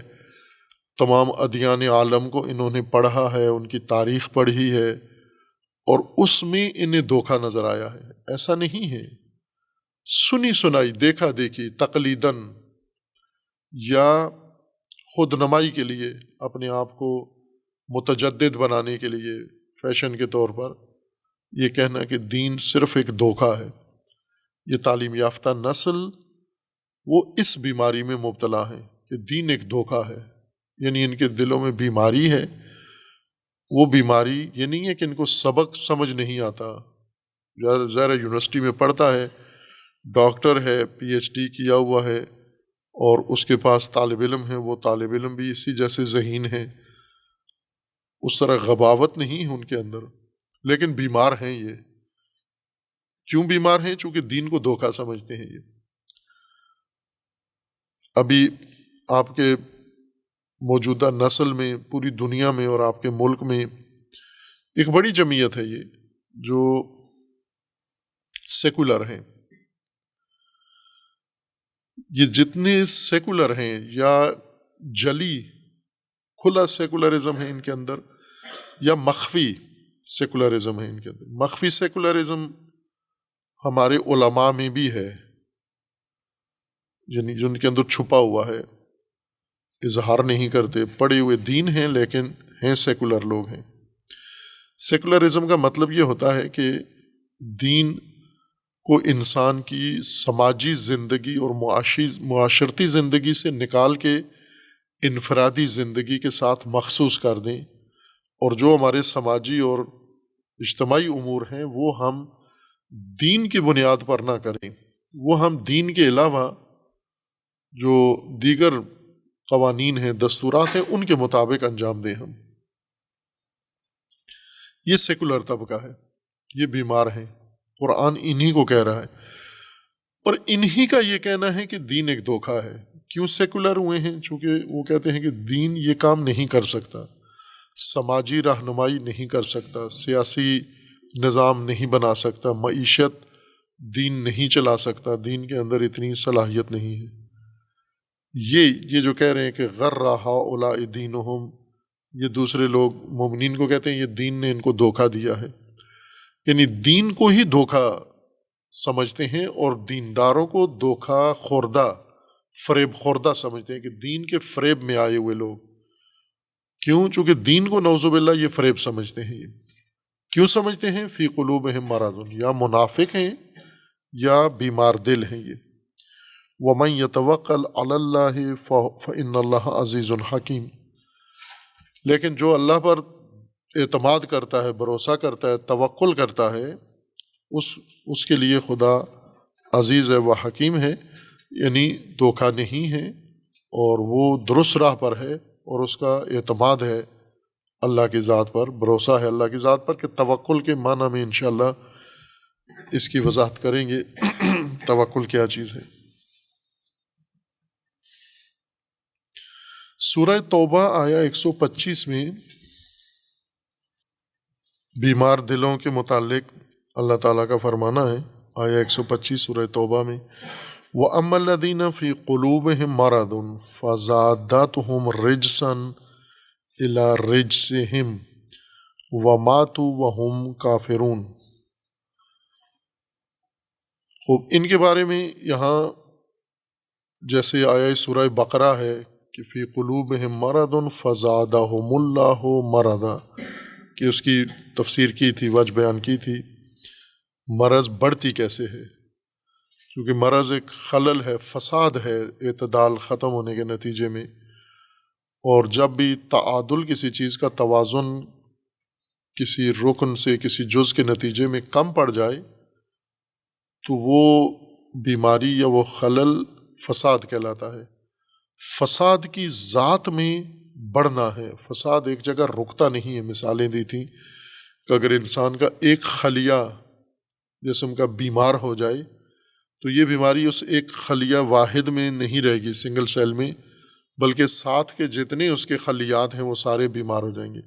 تمام ادیان عالم کو انہوں نے پڑھا ہے، ان کی تاریخ پڑھی ہے اور اس میں انہیں دھوکہ نظر آیا ہے. ایسا نہیں ہے. سنی سنائی، دیکھا دیکھی، تقلیداً یا خود نمائی کے لیے، اپنے آپ کو متجدد بنانے کے لیے، فیشن کے طور پر یہ کہنا کہ دین صرف ایک دھوکہ ہے. یہ تعلیم یافتہ نسل وہ اس بیماری میں مبتلا ہے کہ دین ایک دھوکہ ہے. یعنی ان کے دلوں میں بیماری ہے. وہ بیماری یہ نہیں ہے کہ ان کو سبق سمجھ نہیں آتا. ظاہر یونیورسٹی میں پڑھتا ہے، ڈاکٹر ہے، پی ایچ ڈی کیا ہوا ہے اور اس کے پاس طالب علم ہے، وہ طالب علم بھی اسی جیسے ذہین ہے، اس طرح غباوت نہیں ہے ان کے اندر، لیکن بیمار ہیں. یہ کیوں بیمار ہیں؟ چونکہ دین کو دھوکہ سمجھتے ہیں. یہ ابھی آپ کے موجودہ نسل میں، پوری دنیا میں اور آپ کے ملک میں ایک بڑی جمعیت ہے یہ جو سیکولر ہیں. یہ جتنے سیکولر ہیں یا جلی کھلا سیکولرزم ہے ان کے اندر، یا مخفی سیکولرزم ہے ان کے اندر. مخفی سیکولرزم ہمارے علماء میں بھی ہے، یعنی جن کے اندر چھپا ہوا ہے، اظہار نہیں کرتے، پڑھے ہوئے دین ہیں لیکن ہیں سیکولر لوگ ہیں. سیکولرزم کا مطلب یہ ہوتا ہے کہ دین کو انسان کی سماجی زندگی اور معاشرتی زندگی سے نکال کے انفرادی زندگی کے ساتھ مخصوص کر دیں، اور جو ہمارے سماجی اور اجتماعی امور ہیں وہ ہم دین کی بنیاد پر نہ کریں، وہ ہم دین کے علاوہ جو دیگر قوانین ہیں، دستورات ہیں، ان کے مطابق انجام دیں ہم. یہ سیکولر طبقہ ہے، یہ بیمار ہیں. قرآن انہی کو کہہ رہا ہے، اور انہی کا یہ کہنا ہے کہ دین ایک دھوکہ ہے. کیوں سیکولر ہوئے ہیں؟ چونکہ وہ کہتے ہیں کہ دین یہ کام نہیں کر سکتا، سماجی رہنمائی نہیں کر سکتا، سیاسی نظام نہیں بنا سکتا، معیشت دین نہیں چلا سکتا، دین کے اندر اتنی صلاحیت نہیں ہے. یہ جو کہہ رہے ہیں کہ غرّ ہؤلاء دینہم، یہ دوسرے لوگ مومنین کو کہتے ہیں یہ دین نے ان کو دھوکہ دیا ہے. یعنی دین کو ہی دھوکہ سمجھتے ہیں اور دینداروں کو دھوکہ خوردہ، فریب خوردہ سمجھتے ہیں کہ دین کے فریب میں آئے ہوئے لوگ. کیوں؟ چونکہ دین کو نعوذ باللہ یہ فریب سمجھتے ہیں. یہ کیوں سمجھتے ہیں؟ فی قلوبہم مرض، یا منافق ہیں یا بیمار دل ہیں یہ. وَمَن يَتَوَكَّلْ عَلَى اللَّهِ فَإِنَّ اللَّهَ عَزِيزٌ حَكِيمٌ. لیکن جو اللہ پر اعتماد کرتا ہے، بھروسہ کرتا ہے، توکل کرتا ہے، اس کے لیے خدا عزیز ہے و حکیم ہے، یعنی دھوکہ نہیں ہے، اور وہ درست راہ پر ہے، اور اس کا اعتماد ہے اللہ کی ذات پر، بھروسہ ہے اللہ کی ذات پر، کہ توکل کے معنی میں انشاءاللہ اس کی وضاحت کریں گے توکل کیا چیز ہے۔ سورہ توبہ آیا 125 میں بیمار دلوں کے متعلق اللہ تعالیٰ کا فرمانا ہے، آیا 125 سورہ توبہ میں، وَأَمَّا الَّذِينَ فِي قُلُوبِهِم مَّرَضٌ فَزَادَتْهُمْ رِجْسًا إِلَىٰ رِجْسِهِمْ وَمَاتُوا وَهُمْ كَافِرُونَ۔ خوب، ان کے بارے میں یہاں جیسے آیا سورہ بقرہ ہے کہ فی قلوبہم مرض فزادہم اللہ مرضا، کہ اس کی تفسیر کی تھی، وجہ بیان کی تھی، مرض بڑھتی کیسے ہے، کیونکہ مرض ایک خلل ہے، فساد ہے اعتدال ختم ہونے کے نتیجے میں، اور جب بھی تعادل کسی چیز کا توازن کسی رکن سے کسی جز کے نتیجے میں کم پڑ جائے تو وہ بیماری یا وہ خلل فساد کہلاتا ہے۔ فساد کی ذات میں بڑھنا ہے، فساد ایک جگہ رکتا نہیں ہے۔ مثالیں دی تھیں کہ اگر انسان کا ایک خلیہ جسم کا بیمار ہو جائے تو یہ بیماری اس ایک خلیہ واحد میں نہیں رہے گی، سنگل سیل میں، بلکہ ساتھ کے جتنے اس کے خلیات ہیں وہ سارے بیمار ہو جائیں گے،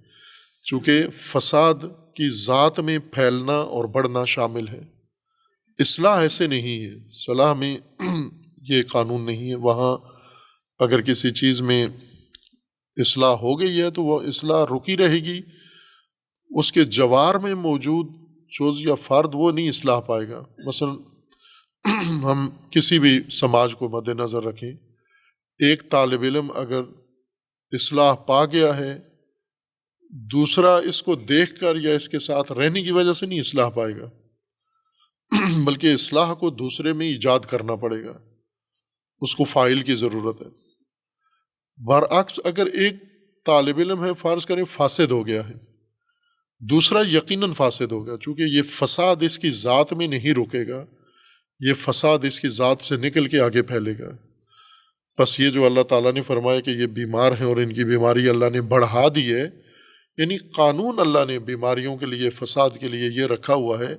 چونکہ فساد کی ذات میں پھیلنا اور بڑھنا شامل ہے۔ اصلاح ایسے نہیں ہے، صلاح میں یہ قانون نہیں ہے۔ وہاں اگر کسی چیز میں اصلاح ہو گئی ہے تو وہ اصلاح رکی رہے گی، اس کے جوار میں موجود جز یا فرد وہ نہیں اصلاح پائے گا۔ مثلا ہم کسی بھی سماج کو مد نظر رکھیں، ایک طالب علم اگر اصلاح پا گیا ہے، دوسرا اس کو دیکھ کر یا اس کے ساتھ رہنے کی وجہ سے نہیں اصلاح پائے گا، بلکہ اصلاح کو دوسرے میں ایجاد کرنا پڑے گا، اس کو فاعل کی ضرورت ہے۔ برعکس اگر ایک طالب علم ہے، فرض کریں فاسد ہو گیا ہے، دوسرا یقیناً فاسد ہوگا، چونکہ یہ فساد اس کی ذات میں نہیں رکے گا، یہ فساد اس کی ذات سے نکل کے آگے پھیلے گا۔ بس یہ جو اللہ تعالیٰ نے فرمایا کہ یہ بیمار ہیں اور ان کی بیماری اللہ نے بڑھا دی ہے، یعنی قانون اللہ نے بیماریوں کے لیے، فساد کے لیے یہ رکھا ہوا ہے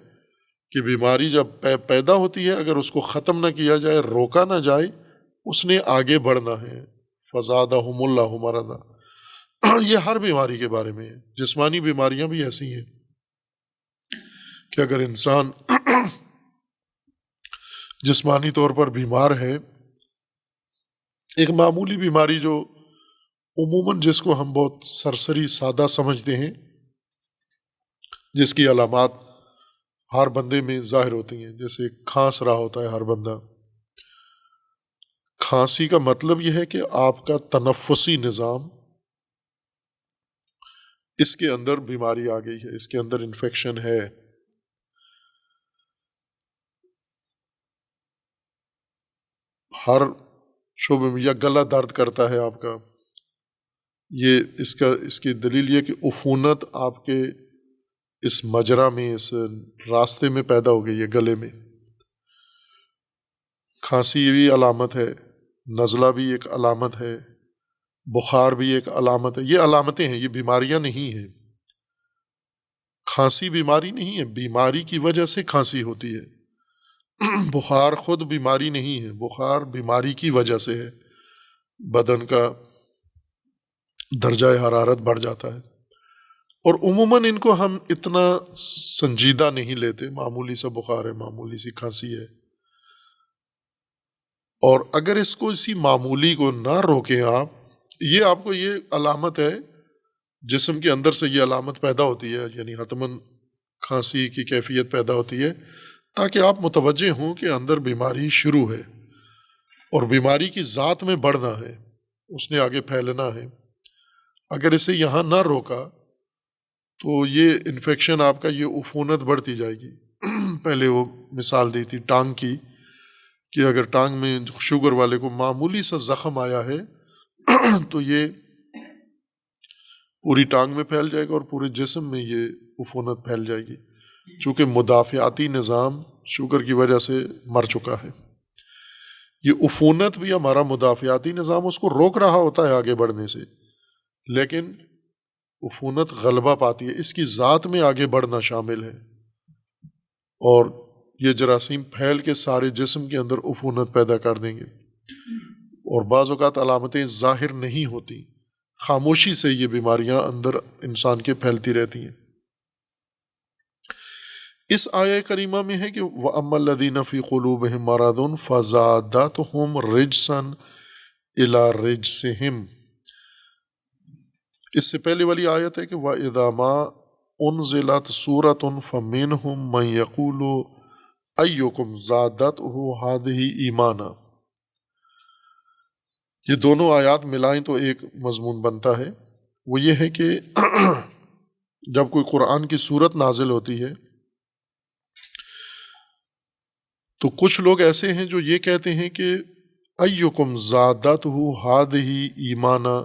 کہ بیماری جب پیدا ہوتی ہے اگر اس کو ختم نہ کیا جائے، روکا نہ جائے، اس نے آگے بڑھنا ہے۔ فزادہم اللہ مرضا، یہ ہر بیماری کے بارے میں ہے۔ جسمانی بیماریاں بھی ایسی ہیں کہ اگر انسان جسمانی طور پر بیمار ہے، ایک معمولی بیماری جو عموماً جس کو ہم بہت سرسری سادہ سمجھتے ہیں، جس کی علامات ہر بندے میں ظاہر ہوتی ہیں، جیسے کھانس رہا ہوتا ہے ہر بندہ، کھانسی کا مطلب یہ ہے کہ آپ کا تنفسی نظام، اس کے اندر بیماری آ گئی ہے، اس کے اندر انفیکشن ہے۔ ہر شعبے میں، یا گلا درد کرتا ہے آپ کا، یہ اس کی دلیل یہ کہ عفونت آپ کے اس مجرا میں، اس راستے میں پیدا ہو گئی ہے، گلے میں۔ کھانسی بھی علامت ہے، نزلہ بھی ایک علامت ہے، بخار بھی ایک علامت ہے۔ یہ علامتیں ہیں، یہ بیماریاں نہیں ہیں۔ کھانسی بیماری نہیں ہے، بیماری کی وجہ سے کھانسی ہوتی ہے۔ بخار خود بیماری نہیں ہے، بخار بیماری کی وجہ سے ہے، بدن کا درجہ حرارت بڑھ جاتا ہے، اور عموماً ان کو ہم اتنا سنجیدہ نہیں لیتے، معمولی سا بخار ہے، معمولی سی کھانسی ہے۔ اور اگر اس کو اسی معمولی کو نہ روکیں آپ کو یہ علامت ہے، جسم کے اندر سے یہ علامت پیدا ہوتی ہے، یعنی حتماً کھانسی کی کیفیت پیدا ہوتی ہے، تاکہ آپ متوجہ ہوں کہ اندر بیماری شروع ہے اور بیماری کی ذات میں بڑھنا ہے، اس نے آگے پھیلنا ہے۔ اگر اسے یہاں نہ روکا تو یہ انفیکشن آپ کا، یہ عفونت بڑھتی جائے گی۔ پہلے وہ مثال دی تھی ٹانگ کی، کہ اگر ٹانگ میں شوگر والے کو معمولی سا زخم آیا ہے تو یہ پوری ٹانگ میں پھیل جائے گا اور پورے جسم میں یہ عفونت پھیل جائے گی، چونکہ مدافعاتی نظام شوگر کی وجہ سے مر چکا ہے۔ یہ عفونت بھی ہمارا مدافعاتی نظام اس کو روک رہا ہوتا ہے آگے بڑھنے سے، لیکن عفونت غلبہ پاتی ہے، اس کی ذات میں آگے بڑھنا شامل ہے، اور یہ جراثیم پھیل کے سارے جسم کے اندر عفونت پیدا کر دیں گے، اور بعض اوقات علامتیں ظاہر نہیں ہوتی، خاموشی سے یہ بیماریاں اندر انسان کے پھیلتی رہتی ہیں۔ اس آیہ کریمہ میں ہے کہ وَأَمَّا الَّذِينَ فِي قُلُوبِهِم مَرَضٌ فَزَادَتْهُمْ رِجْسًا إِلَىٰ رِجْسِهِمْ۔ اس سے پہلے والی آیت ہے کہ وَإِذَا مَا أُنزِلَتْ سُورَةٌ فَمِنْهُم مَّن يَقُولُ أَيُّكُمْ زَادَتْهُ هَٰذِهِ إِيمَانًا۔ یہ دونوں آیات ملائیں تو ایک مضمون بنتا ہے، وہ یہ ہے کہ جب کوئی قرآن کی صورت نازل ہوتی ہے تو کچھ لوگ ایسے ہیں جو یہ کہتے ہیں کہ ایکم زادتہ ہذہ ایمانا،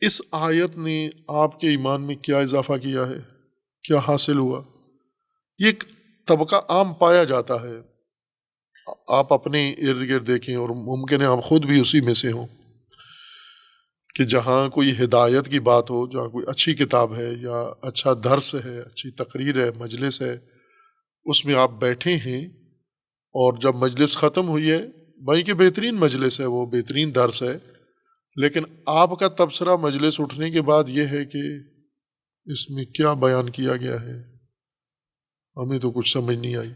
اس آیت نے آپ کے ایمان میں کیا اضافہ کیا ہے، کیا حاصل ہوا۔ یہ ایک طبقہ عام پایا جاتا ہے، آپ اپنے ارد گرد دیکھیں، اور ممکن ہے آپ خود بھی اسی میں سے ہوں، کہ جہاں کوئی ہدایت کی بات ہو، جہاں کوئی اچھی کتاب ہے یا اچھا درس ہے، اچھی تقریر ہے، مجلس ہے، اس میں آپ بیٹھے ہیں، اور جب مجلس ختم ہوئی ہے، بھائی کہ بہترین مجلس ہے، وہ بہترین درس ہے، لیکن آپ کا تبصرہ مجلس اٹھنے کے بعد یہ ہے کہ اس میں کیا بیان کیا گیا ہے، ہمیں تو کچھ سمجھ نہیں آئی۔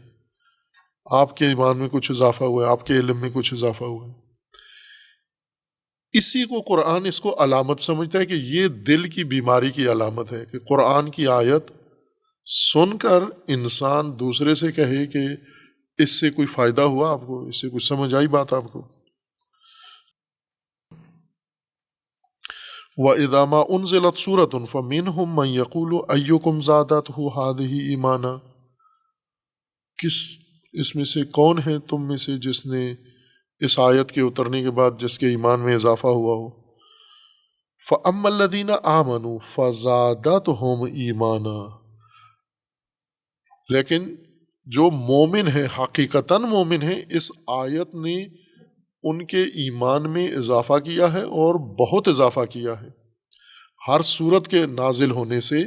آپ کے ایمان میں کچھ اضافہ ہوا ہے، آپ کے علم میں کچھ اضافہ ہوا ہے۔ اسی کو قرآن اس کو علامت سمجھتا ہے کہ یہ دل کی بیماری کی علامت ہے، کہ قرآن کی آیت سن کر انسان دوسرے سے کہے کہ اس سے کوئی فائدہ ہوا آپ کو، اس سے کچھ سمجھ آئی بات آپ کو۔ وَإِذَا مَا أُنزِلَتْ سُورَةٌ فَمِنْهُم مَّن يَقُولُ أَيُّكُمْ زَادَتْهُ هَٰذِهِ إِيمَانًا، اس میں سے کون ہے تم میں سے جس نے اس آیت کے اترنے کے بعد جس کے ایمان میں اضافہ ہوا ہو۔ فَأَمَّا الَّذِينَ آمَنُوا فَزَادَتْهُمْ إِيمَانًا، لیکن جو مومن ہیں، حقیقتاً مومن ہیں، اس آیت نے ان کے ایمان میں اضافہ کیا ہے، اور بہت اضافہ کیا ہے۔ ہر صورت کے نازل ہونے سے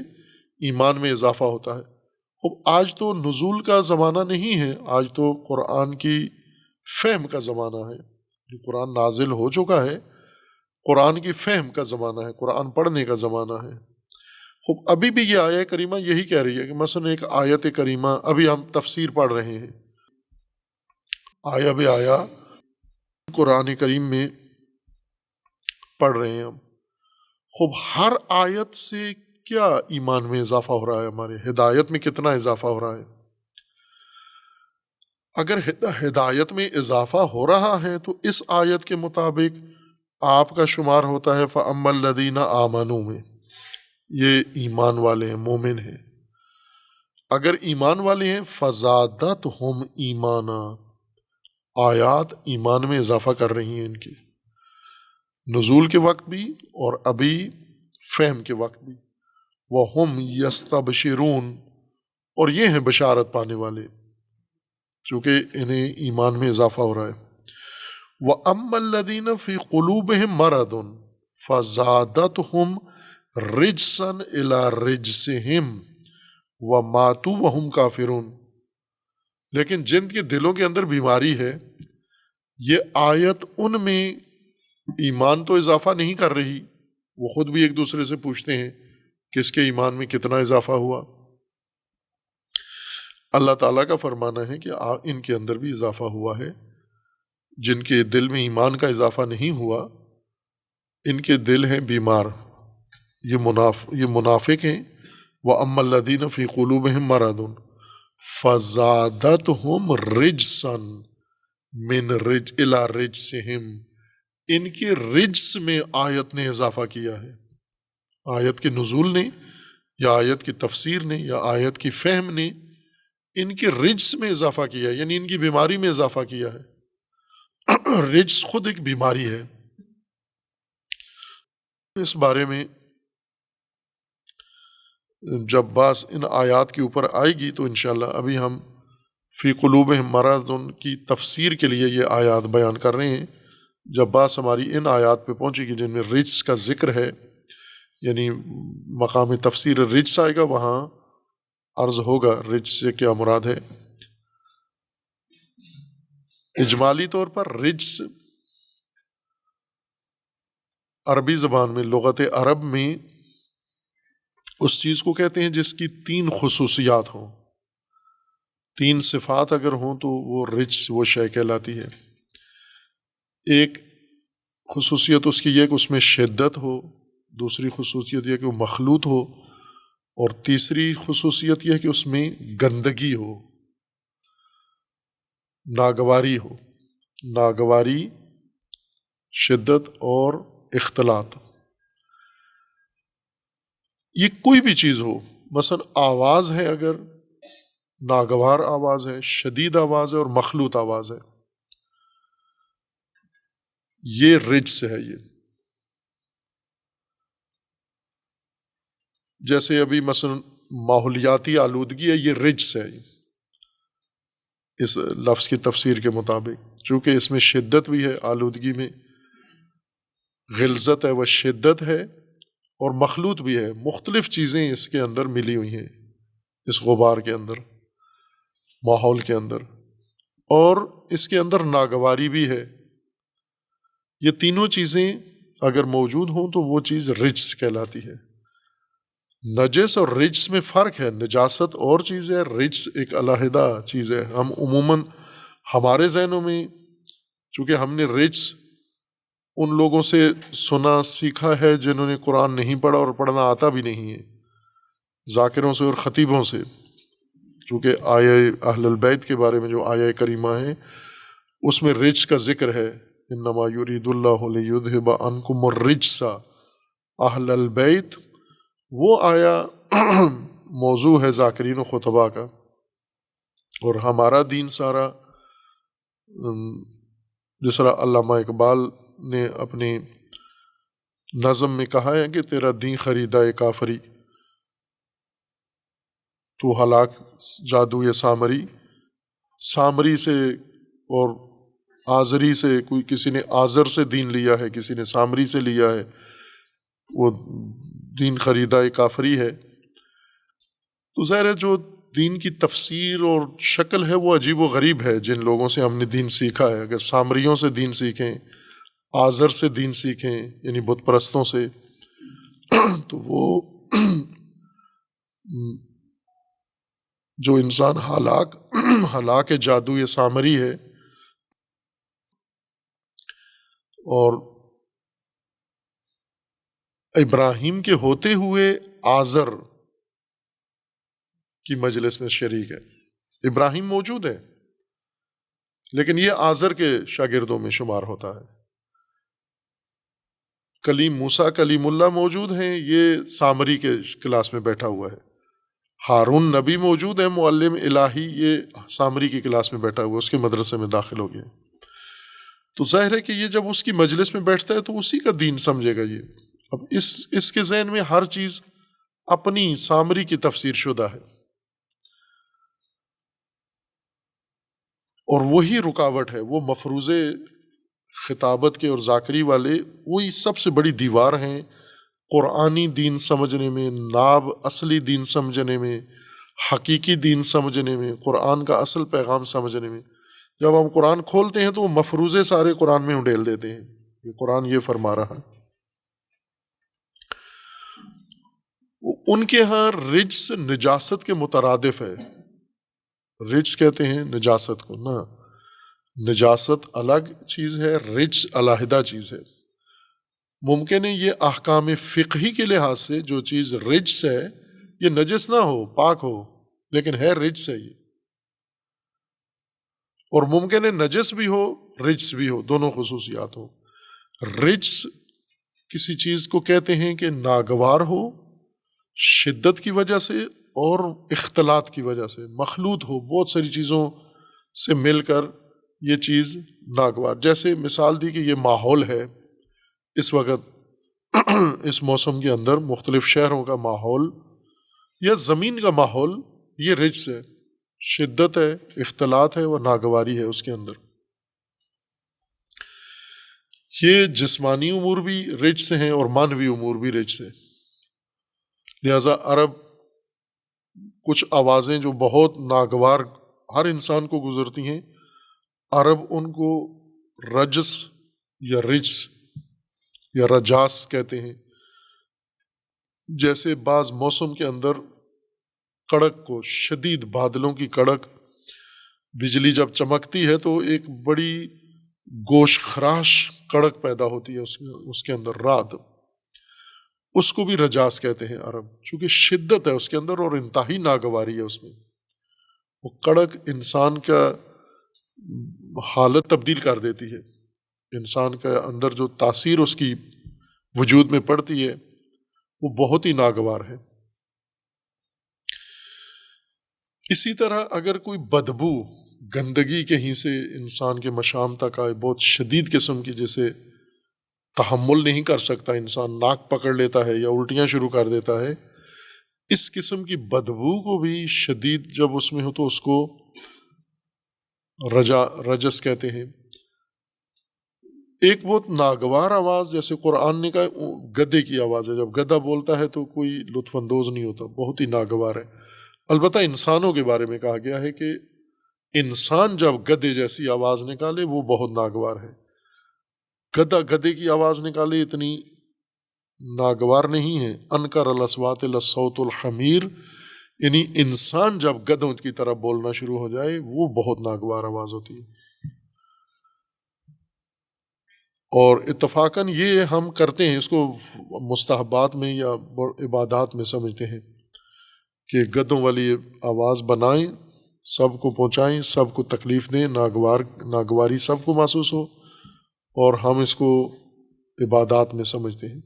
ایمان میں اضافہ ہوتا ہے۔ اب آج تو نزول کا زمانہ نہیں ہے، آج تو قرآن کی فہم کا زمانہ ہے، جو قرآن نازل ہو چکا ہے، قرآن کی فہم کا زمانہ ہے، قرآن پڑھنے کا زمانہ ہے۔ خب ابھی بھی یہ آیہ کریمہ یہی کہہ رہی ہے کہ مثلا ایک آیت کریمہ، ابھی ہم تفسیر پڑھ رہے ہیں، آیا بے آیا قرآن کریم میں پڑھ رہے ہیں ہم، خب ہر آیت سے کیا ایمان میں اضافہ ہو رہا ہے، ہمارے ہدایت میں کتنا اضافہ ہو رہا ہے۔ اگر ہدایت میں اضافہ ہو رہا ہے تو اس آیت کے مطابق آپ کا شمار ہوتا ہے فَأَمَّا الَّذِينَ آمَنُوا میں، یہ ایمان والے ہیں، مومن ہیں۔ اگر ایمان والے ہیں فَزَادَتْهُمْ إِيمَانًا، آیات ایمان میں اضافہ کر رہی ہیں ان کی، نزول کے وقت بھی اور ابھی فہم کے وقت بھی۔ وَهُمْ يَسْتَبْشِرُونَ، اور یہ ہیں بشارت پانے والے، چونکہ انہیں ایمان میں اضافہ ہو رہا ہے۔ وَأَمَّا الَّذِينَ فِي قُلُوبِهِم مَّرَضٌ فَزَادَتْهُمْ رِجْسًا إِلَىٰ رِجْسِهِمْ وَمَاتُوا وَهُمْ كَافِرُونَ، لیکن جن کے دلوں کے اندر بیماری ہے، یہ آیت ان میں ایمان تو اضافہ نہیں کر رہی، وہ خود بھی ایک دوسرے سے پوچھتے ہیں کہ اس کے ایمان میں کتنا اضافہ ہوا۔ اللہ تعالیٰ کا فرمانا ہے کہ ان کے اندر بھی اضافہ ہوا ہے، جن کے دل میں ایمان کا اضافہ نہیں ہوا، ان کے دل ہیں بیمار، یہ منافق ہیں۔ وَأَمَّا الَّذِينَ فِي قُلُوبِهِم مَّرَضٌ فَزَادَتْهُمْ رِجْسًا إِلَىٰ رِجْسِهِمْ، ان کے رجس میں آیت نے اضافہ کیا ہے، آیت کے نزول نے یا آیت کی تفسیر نے یا آیت کی فہم نے ان کے رجس میں اضافہ کیا ہے، یعنی ان کی بیماری میں اضافہ کیا ہے۔ رجس خود ایک بیماری ہے، اس بارے میں جب بات ان آیات کے اوپر آئے گی تو انشاءاللہ ابھی ہم فی قلوبہم مرض کی تفسیر کے لیے یہ آیات بیان کر رہے ہیں. جب بات ہماری ان آیات پہ پہنچے گی جن میں رجس کا ذکر ہے، یعنی مقام تفسیر رجس آئے گا، وہاں عرض ہوگا رجس سے کیا مراد ہے. اجمالی طور پر رجس عربی زبان میں، لغت عرب میں اس چیز کو کہتے ہیں جس کی 3 خصوصیات ہوں، 3 صفات اگر ہوں تو وہ رجس وہ شے کہلاتی ہے. ایک خصوصیت اس کی یہ کہ اس میں شدت ہو، دوسری خصوصیت یہ کہ وہ مخلوط ہو، اور تیسری خصوصیت یہ کہ اس میں گندگی ہو، ناگواری ہو. ناگواری، شدت اور اختلاط. یہ کوئی بھی چیز ہو، مثلا آواز ہے، اگر ناگوار آواز ہے، شدید آواز ہے اور مخلوط آواز ہے، یہ رجس ہے. یہ جیسے ابھی مثلا ماحولیاتی آلودگی ہے، یہ رجس ہے اس لفظ کی تفسیر کے مطابق، چونکہ اس میں شدت بھی ہے، آلودگی میں غلظت ہے، وہ شدت ہے، اور مخلوط بھی ہے، مختلف چیزیں اس کے اندر ملی ہوئی ہیں، اس غبار کے اندر، ماحول کے اندر، اور اس کے اندر ناگواری بھی ہے. یہ تینوں چیزیں اگر موجود ہوں تو وہ چیز رجس کہلاتی ہے. نجس اور رجس میں فرق ہے. نجاست اور چیز ہے، رجس ایک علیحدہ چیز ہے. ہم عموماً ہمارے ذہنوں میں، چونکہ ہم نے رجس ان لوگوں سے سنا سیکھا ہے جنہوں نے قرآن نہیں پڑھا اور پڑھنا آتا بھی نہیں ہے، ذاکروں سے اور خطیبوں سے. چونکہ آیہ اہل البیت کے بارے میں جو آیہ کریمہ ہے اس میں رجس کا ذکر ہے، انما یرید اللہ لیذھب عنکم الرجس اہل البیت. وہ آیا موضوع ہے ذاکرین و خطباء کا. اور ہمارا دین سارا، جس طرح علامہ اقبال نے اپنے نظم میں کہا ہے کہ تیرا دین خریدا کافری، تو ہلاک جادو سامری. سامری سے اور آزری سے، کوئی کسی نے آزر سے دین لیا ہے، کسی نے سامری سے لیا ہے، وہ دین خریدا کافری ہے. تو ظاہر ہے جو دین کی تفسیر اور شکل ہے وہ عجیب و غریب ہے. جن لوگوں سے ہم نے دین سیکھا ہے، اگر سامریوں سے دین سیکھیں، آزر سے دین سیکھیں، یعنی بت پرستوں سے، تو وہ جو انسان ہلاک جادو یہ سامری ہے. اور ابراہیم کے ہوتے ہوئے آزر کی مجلس میں شریک ہے. ابراہیم موجود ہے لیکن یہ آزر کے شاگردوں میں شمار ہوتا ہے. کلیم موسیٰ کلیم اللہ موجود ہیں، یہ سامری کے کلاس میں بیٹھا ہوا ہے. ہارون نبی موجود ہے، معلم الہی، یہ سامری کی کلاس میں بیٹھا ہوا ہے، اس کے مدرسے میں داخل ہو گیا. تو ظاہر ہے کہ یہ جب اس کی مجلس میں بیٹھتا ہے تو اسی کا دین سمجھے گا. یہ اب اس کے ذہن میں ہر چیز اپنی سامری کی تفسیر شدہ ہے، اور وہی رکاوٹ ہے. وہ مفروضے خطابت کے اور ذاکری والے وہی سب سے بڑی دیوار ہیں قرآنی دین سمجھنے میں، ناب اصلی دین سمجھنے میں، حقیقی دین سمجھنے میں، قرآن کا اصل پیغام سمجھنے میں. جب ہم قرآن کھولتے ہیں تو وہ مفروضے سارے قرآن میں انڈیل دیتے ہیں، یہ قرآن یہ فرما رہا ہے. ان کے ہاں رجس نجاست کے مترادف ہے. رجس کہتے ہیں نجاست کو، نا، نجاست الگ چیز ہے، رجس علیحدہ چیز ہے. ممکن ہے یہ احکام فقہی کے لحاظ سے جو چیز رجس ہے یہ نجس نہ ہو، پاک ہو، لیکن ہے رجس ہے یہ. اور ممکن ہے نجس بھی ہو، رجس بھی ہو، دونوں خصوصیات ہو. رجس کسی چیز کو کہتے ہیں کہ ناگوار ہو شدت کی وجہ سے اور اختلاط کی وجہ سے، مخلوط ہو بہت ساری چیزوں سے مل کر یہ چیز ناگوار. جیسے مثال دی کہ یہ ماحول ہے اس وقت، اس موسم کے اندر مختلف شہروں کا ماحول یا زمین کا ماحول، یہ رجس ہے، شدت ہے، اختلاط ہے اور ناگواری ہے اس کے اندر۔ یہ جسمانی امور بھی رجس ہیں اور مانوی امور بھی رجس ہیں۔ لہذا عرب کچھ آوازیں جو بہت ناگوار ہر انسان کو گزرتی ہیں، عرب ان کو رجس یا رجس یا رجاس کہتے ہیں۔ جیسے بعض موسم کے اندر کڑک کو، شدید بادلوں کی کڑک، بجلی جب چمکتی ہے تو ایک بڑی گوش خراش کڑک پیدا ہوتی ہے اس کے اندر، رعد، اس کو بھی رجاس کہتے ہیں عرب، چونکہ شدت ہے اس کے اندر اور انتہائی ناگواری ہے اس میں۔ وہ کڑک انسان کا حالت تبدیل کر دیتی ہے، انسان کا اندر جو تاثیر اس کی وجود میں پڑتی ہے وہ بہت ہی ناگوار ہے۔ اسی طرح اگر کوئی بدبو، گندگی کہیں سے انسان کے مشام تک آئے، بہت شدید قسم کی، جیسے تحمل نہیں کر سکتا انسان، ناک پکڑ لیتا ہے یا الٹیاں شروع کر دیتا ہے، اس قسم کی بدبو کو بھی شدید جب اس میں ہو تو اس کو رجس کہتے ہیں۔ ایک بہت ناگوار آواز، جیسے قرآن نے کہا گدھے کی آواز ہے، جب گدھا بولتا ہے تو کوئی لطف اندوز نہیں ہوتا، بہت ہی ناگوار ہے۔ البتہ انسانوں کے بارے میں کہا گیا ہے کہ انسان جب گدھے جیسی آواز نکالے وہ بہت ناگوار ہے۔ گدھا گدھے کی آواز نکالے اتنی ناگوار نہیں ہے۔ انکر الاصوات لصوت الحمیر، یعنی انسان جب گدھوں کی طرح بولنا شروع ہو جائے وہ بہت ناگوار آواز ہوتی ہے۔ اور اتفاقاً یہ ہم کرتے ہیں، اس کو مستحبات میں یا عبادات میں سمجھتے ہیں کہ گدھوں والی آواز بنائیں، سب کو پہنچائیں، سب کو تکلیف دیں، ناگواری سب کو محسوس ہو، اور ہم اس کو عبادات میں سمجھتے ہیں۔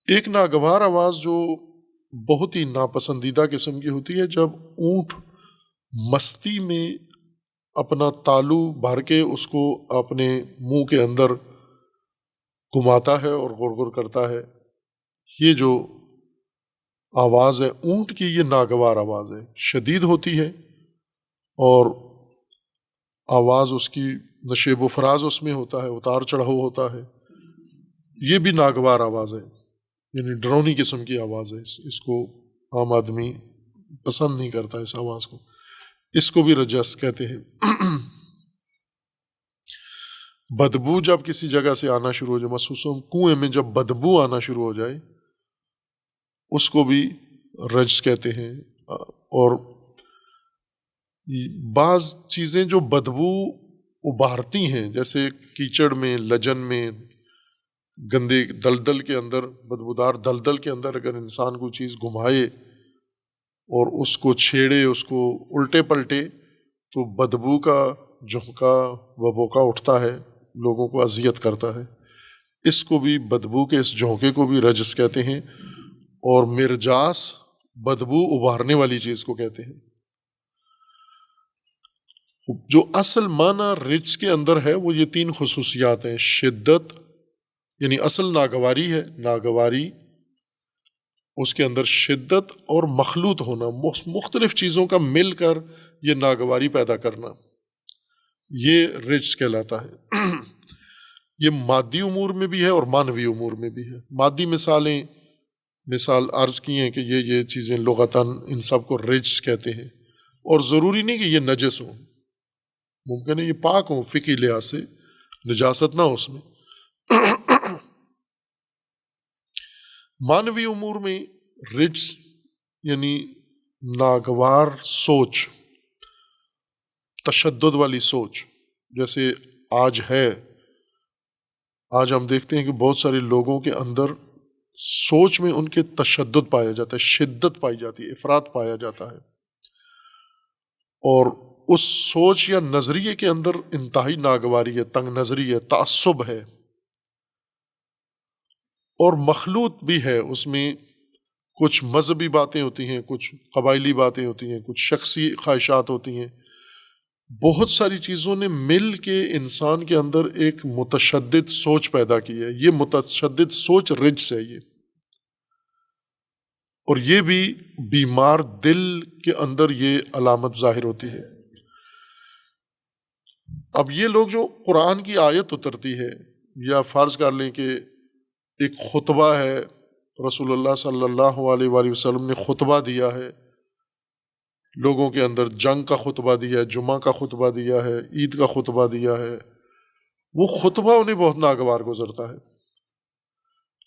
ایک ناگوار آواز جو بہت ہی ناپسندیدہ قسم کی ہوتی ہے، جب اونٹ مستی میں اپنا تالو بھر کے اس کو اپنے منہ کے اندر گھماتا ہے اور غر غر کرتا ہے، یہ جو آواز ہے اونٹ کی، یہ ناگوار آواز ہے، شدید ہوتی ہے اور آواز اس کی نشیب و فراز اس میں ہوتا ہے، اتار چڑھاؤ ہوتا ہے، یہ بھی ناگوار آواز ہے، یعنی ڈرونی قسم کی آواز ہے۔ اس کو عام آدمی پسند نہیں کرتا، اس آواز کو، اس کو بھی رجس کہتے ہیں۔ بدبو جب کسی جگہ سے آنا شروع ہو جائے، مخصوصاً کنویں میں جب بدبو آنا شروع ہو جائے، اس کو بھی رجس کہتے ہیں۔ اور بعض چیزیں جو بدبو ابھارتی ہیں، جیسے کیچڑ میں، لجن میں، گندے دلدل کے اندر، بدبودار دلدل کے اندر اگر انسان کوئی چیز گھمائے اور اس کو چھیڑے، اس کو الٹے پلٹے، تو بدبو کا جھونکا ببوکا اٹھتا ہے، لوگوں کو اذیت کرتا ہے۔ اس کو بھی، بدبو کے اس جھونکے کو بھی رجس کہتے ہیں۔ اور مرجاس بدبو ابھارنے والی چیز کو کہتے ہیں۔ جو اصل معنی رجس کے اندر ہے وہ یہ تین خصوصیات ہیں: شدت، یعنی اصل ناگواری ہے، ناگواری، اس کے اندر شدت اور مخلوط ہونا، مختلف چیزوں کا مل کر یہ ناگواری پیدا کرنا، یہ رجس کہلاتا ہے۔ یہ مادی امور میں بھی ہے اور مانوی امور میں بھی ہے۔ مادی مثال عرض کی ہیں کہ یہ چیزیں لغتاً ان سب کو رجس کہتے ہیں، اور ضروری نہیں کہ یہ نجس ہوں، ممکن ہے یہ پاک ہوں، فقہی لحاظ سے نجاست نہ ہو اس میں۔ مانوی امور میں رجس یعنی ناگوار سوچ، تشدد والی سوچ، جیسے آج ہم دیکھتے ہیں کہ بہت سارے لوگوں کے اندر سوچ میں ان کے تشدد پایا جاتا ہے، شدت پائی جاتی ہے، افراط پایا جاتا ہے، اور اس سوچ یا نظریے کے اندر انتہائی ناگواری ہے، تنگ نظری ہے، تعصب ہے، اور مخلوط بھی ہے۔ اس میں کچھ مذہبی باتیں ہوتی ہیں، کچھ قبائلی باتیں ہوتی ہیں، کچھ شخصی خواہشات ہوتی ہیں، بہت ساری چیزوں نے مل کے انسان کے اندر ایک متشدد سوچ پیدا کی ہے۔ یہ متشدد سوچ رجس ہے۔ اور یہ بھی بیمار دل کے اندر یہ علامت ظاہر ہوتی ہے۔ اب یہ لوگ جو قرآن کی آیت اترتی ہے، یا فرض کر لیں کہ ایک خطبہ ہے، رسول اللہ صلی اللہ علیہ وآلہ وسلم نے خطبہ دیا ہے، لوگوں کے اندر جنگ کا خطبہ دیا ہے، جمعہ کا خطبہ دیا ہے، عید کا خطبہ دیا ہے، وہ خطبہ انہیں بہت ناگوار گزرتا ہے،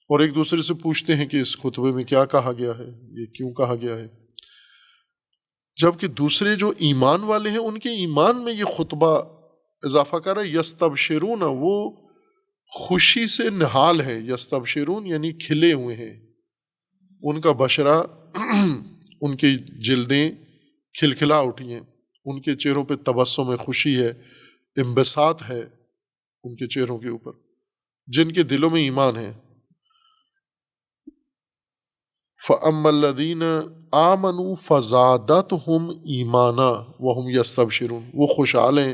اور ایک دوسرے سے پوچھتے ہیں کہ اس خطبے میں کیا کہا گیا ہے، یہ کیوں کہا گیا ہے، جبکہ دوسرے جو ایمان والے ہیں ان کے ایمان میں یہ خطبہ اضافہ کر رہا ہے۔ یستبشرون، وہ خوشی سے نہال ہے، یستبشرون یعنی کھلے ہوئے ہیں، ان کا بشرہ ان کی جلدیں کھلکھلا اٹھی ہیں، ان کے چہروں پہ تبسم ہے، خوشی ہے، انبساط ہے ان کے چہروں کے اوپر، جن کے دلوں میں ایمان ہے۔ فَأَمَّا الَّذِينَ آمَنُوا فَزَادَتْهُمْ إِيمَانًا وَهُمْ يَسْتَبْشِرُونَ، وہ خوشحال ہیں،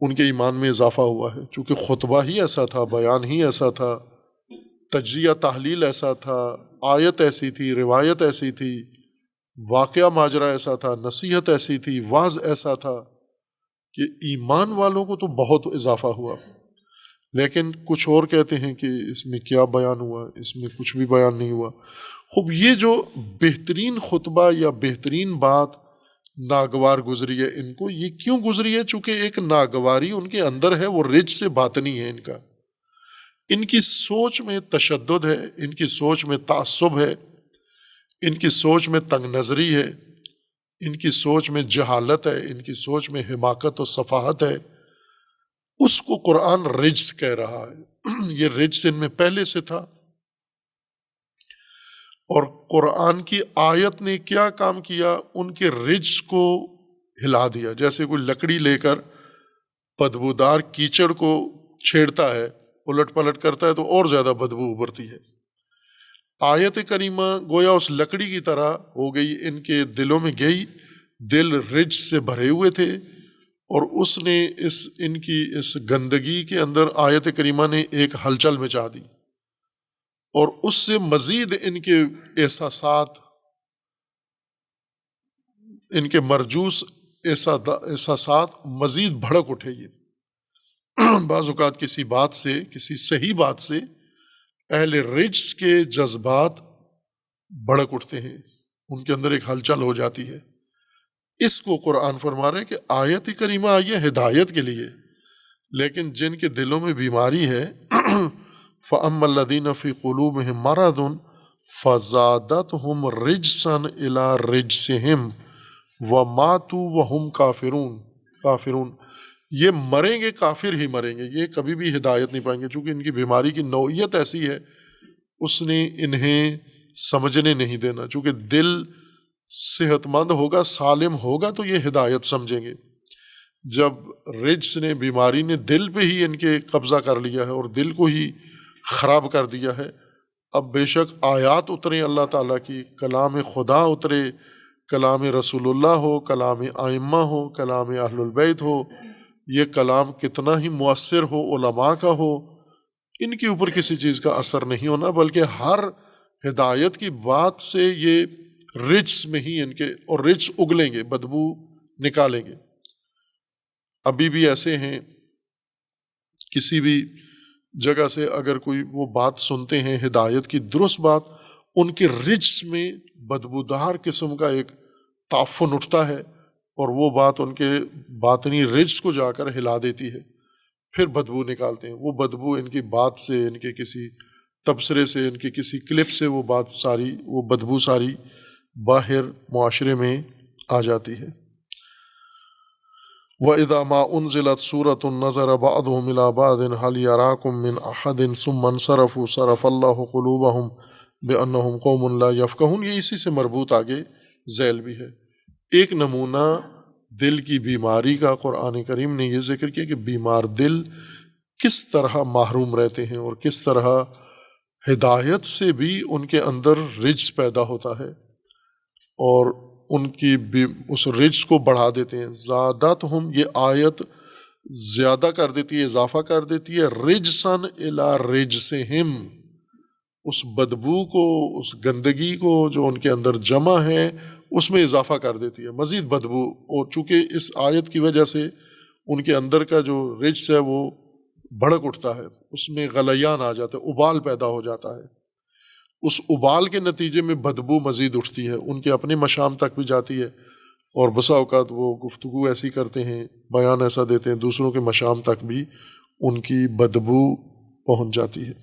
ان کے ایمان میں اضافہ ہوا ہے، چونکہ خطبہ ہی ایسا تھا، بیان ہی ایسا تھا، تجزیہ تحلیل ایسا تھا، آیت ایسی تھی، روایت ایسی تھی، واقعہ ماجرا ایسا تھا، نصیحت ایسی تھی، واعظ ایسا تھا کہ ایمان والوں کو تو بہت اضافہ ہوا۔ لیکن کچھ اور کہتے ہیں کہ اس میں کیا بیان ہوا، اس میں کچھ بھی بیان نہیں ہوا۔ خوب یہ جو بہترین خطبہ یا بہترین بات ناگوار گزری ہے ان کو، یہ کیوں گزری ہے؟ چونکہ ایک ناگواری ان کے اندر ہے، وہ رج سے باطنی ہے، ان کی سوچ میں تشدد ہے، ان کی سوچ میں تعصب ہے، ان کی سوچ میں تنگ نظری ہے، ان کی سوچ میں جہالت ہے، ان کی سوچ میں حماقت و سفاہت ہے، اس کو قرآن رجس کہہ رہا ہے۔ یہ رجس ان میں پہلے سے تھا، اور قرآن کی آیت نے کیا کام کیا؟ ان کے رجس کو ہلا دیا۔ جیسے کوئی لکڑی لے کر بدبودار کیچڑ کو چھیڑتا ہے، الٹ پلٹ کرتا ہے تو اور زیادہ بدبو ابھرتی ہے۔ آیت کریمہ گویا اس لکڑی کی طرح ہو گئی، ان کے دلوں میں گئی، دل رج سے بھرے ہوئے تھے، اور اس نے ان کی اس گندگی کے اندر آیت کریمہ نے ایک ہلچل مچا دی، اور اس سے مزید ان کے احساسات، ان کے مرجوس احساسات مزید بھڑک اٹھے۔ یہ بعض اوقات کسی بات سے، کسی صحیح بات سے اہل رجس کے جذبات بھڑک اٹھتے ہیں، ان کے اندر ایک ہلچل ہو جاتی ہے۔ اس کو قرآن فرما رہے کہ آیت کریمہ آئی ہے ہدایت کے لیے، لیکن جن کے دلوں میں بیماری ہے فَأَمَّا الَّذِينَ فِي قُلُوبِهِم مَرَضٌ فَزَادَتْهُمْ رِجْسًا إِلَىٰ رِجْسِهِمْ وَمَاتُوا وَهُمْ کافرون، یہ مریں گے، کافر ہی مریں گے، یہ کبھی بھی ہدایت نہیں پائیں گے، چونکہ ان کی بیماری کی نوعیت ایسی ہے، اس نے انہیں سمجھنے نہیں دینا۔ چونکہ دل صحت مند ہوگا، سالم ہوگا تو یہ ہدایت سمجھیں گے۔ جب رجس نے، بیماری نے دل پہ ہی ان کے قبضہ کر لیا ہے اور دل کو ہی خراب کر دیا ہے، اب بے شک آیات اتریں اللہ تعالیٰ کی، کلام خدا اترے، کلام رسول اللہ ہو، کلام ائمہ ہو، کلام اہل البیت ہو، یہ کلام کتنا ہی مؤثر ہو، علماء کا ہو، ان کے اوپر کسی چیز کا اثر نہیں ہونا، بلکہ ہر ہدایت کی بات سے یہ رجس میں ہی ان کے، اور رجس اگلیں گے، بدبو نکالیں گے۔ ابھی بھی ایسے ہیں، کسی بھی جگہ سے اگر کوئی وہ بات سنتے ہیں ہدایت کی درست بات، ان کے رجس میں بدبودار قسم کا ایک تعفن اٹھتا ہے، اور وہ بات ان کے باطنی رجس کو جا کر ہلا دیتی ہے، پھر بدبو نکالتے ہیں۔ وہ بدبو ان کی بات سے، ان کے کسی تبصرے سے، ان کے کسی کلپ سے وہ بات ساری، وہ بدبو ساری باہر معاشرے میں آ جاتی ہے۔ وَإِذَا مَا أُنزِلَتْ سُورَةٌ نَظَرَ بَعْضُهُمْ إِلَىٰ بَعْضٍ هَلْ يَرَاكُم مِّنْ أَحَدٍ ثُمَّ انصَرَفُوا صَرَفَ اللَّهُ قُلُوبَهُمْ بِأَنَّهُمْ قَوْمٌ لَا يَفْقَهُونَ، یہ اسی سے مربوط آگے ذیل بھی ہے۔ ایک نمونہ دل کی بیماری کا قرآن کریم نے یہ ذکر کیا کہ بیمار دل کس طرح محروم رہتے ہیں، اور کس طرح ہدایت سے بھی ان کے اندر رجس پیدا ہوتا ہے، اور ان کی اس رجس کو بڑھا دیتے ہیں۔ زادتہم، یہ آیت زیادہ کر دیتی ہے، اضافہ کر دیتی ہے، رجسن الی رجسہم، اس بدبو کو، اس گندگی کو جو ان کے اندر جمع ہے اس میں اضافہ کر دیتی ہے، مزید بدبو۔ اور چونکہ اس آیت کی وجہ سے ان کے اندر کا جو رجس ہے وہ بھڑک اٹھتا ہے، اس میں غلیان آ جاتا ہے، ابال پیدا ہو جاتا ہے، اس ابال کے نتیجے میں بدبو مزید اٹھتی ہے، ان کے اپنے مشام تک بھی جاتی ہے، اور بسا اوقات وہ گفتگو ایسی کرتے ہیں، بیان ایسا دیتے ہیں، دوسروں کے مشام تک بھی ان کی بدبو پہنچ جاتی ہے۔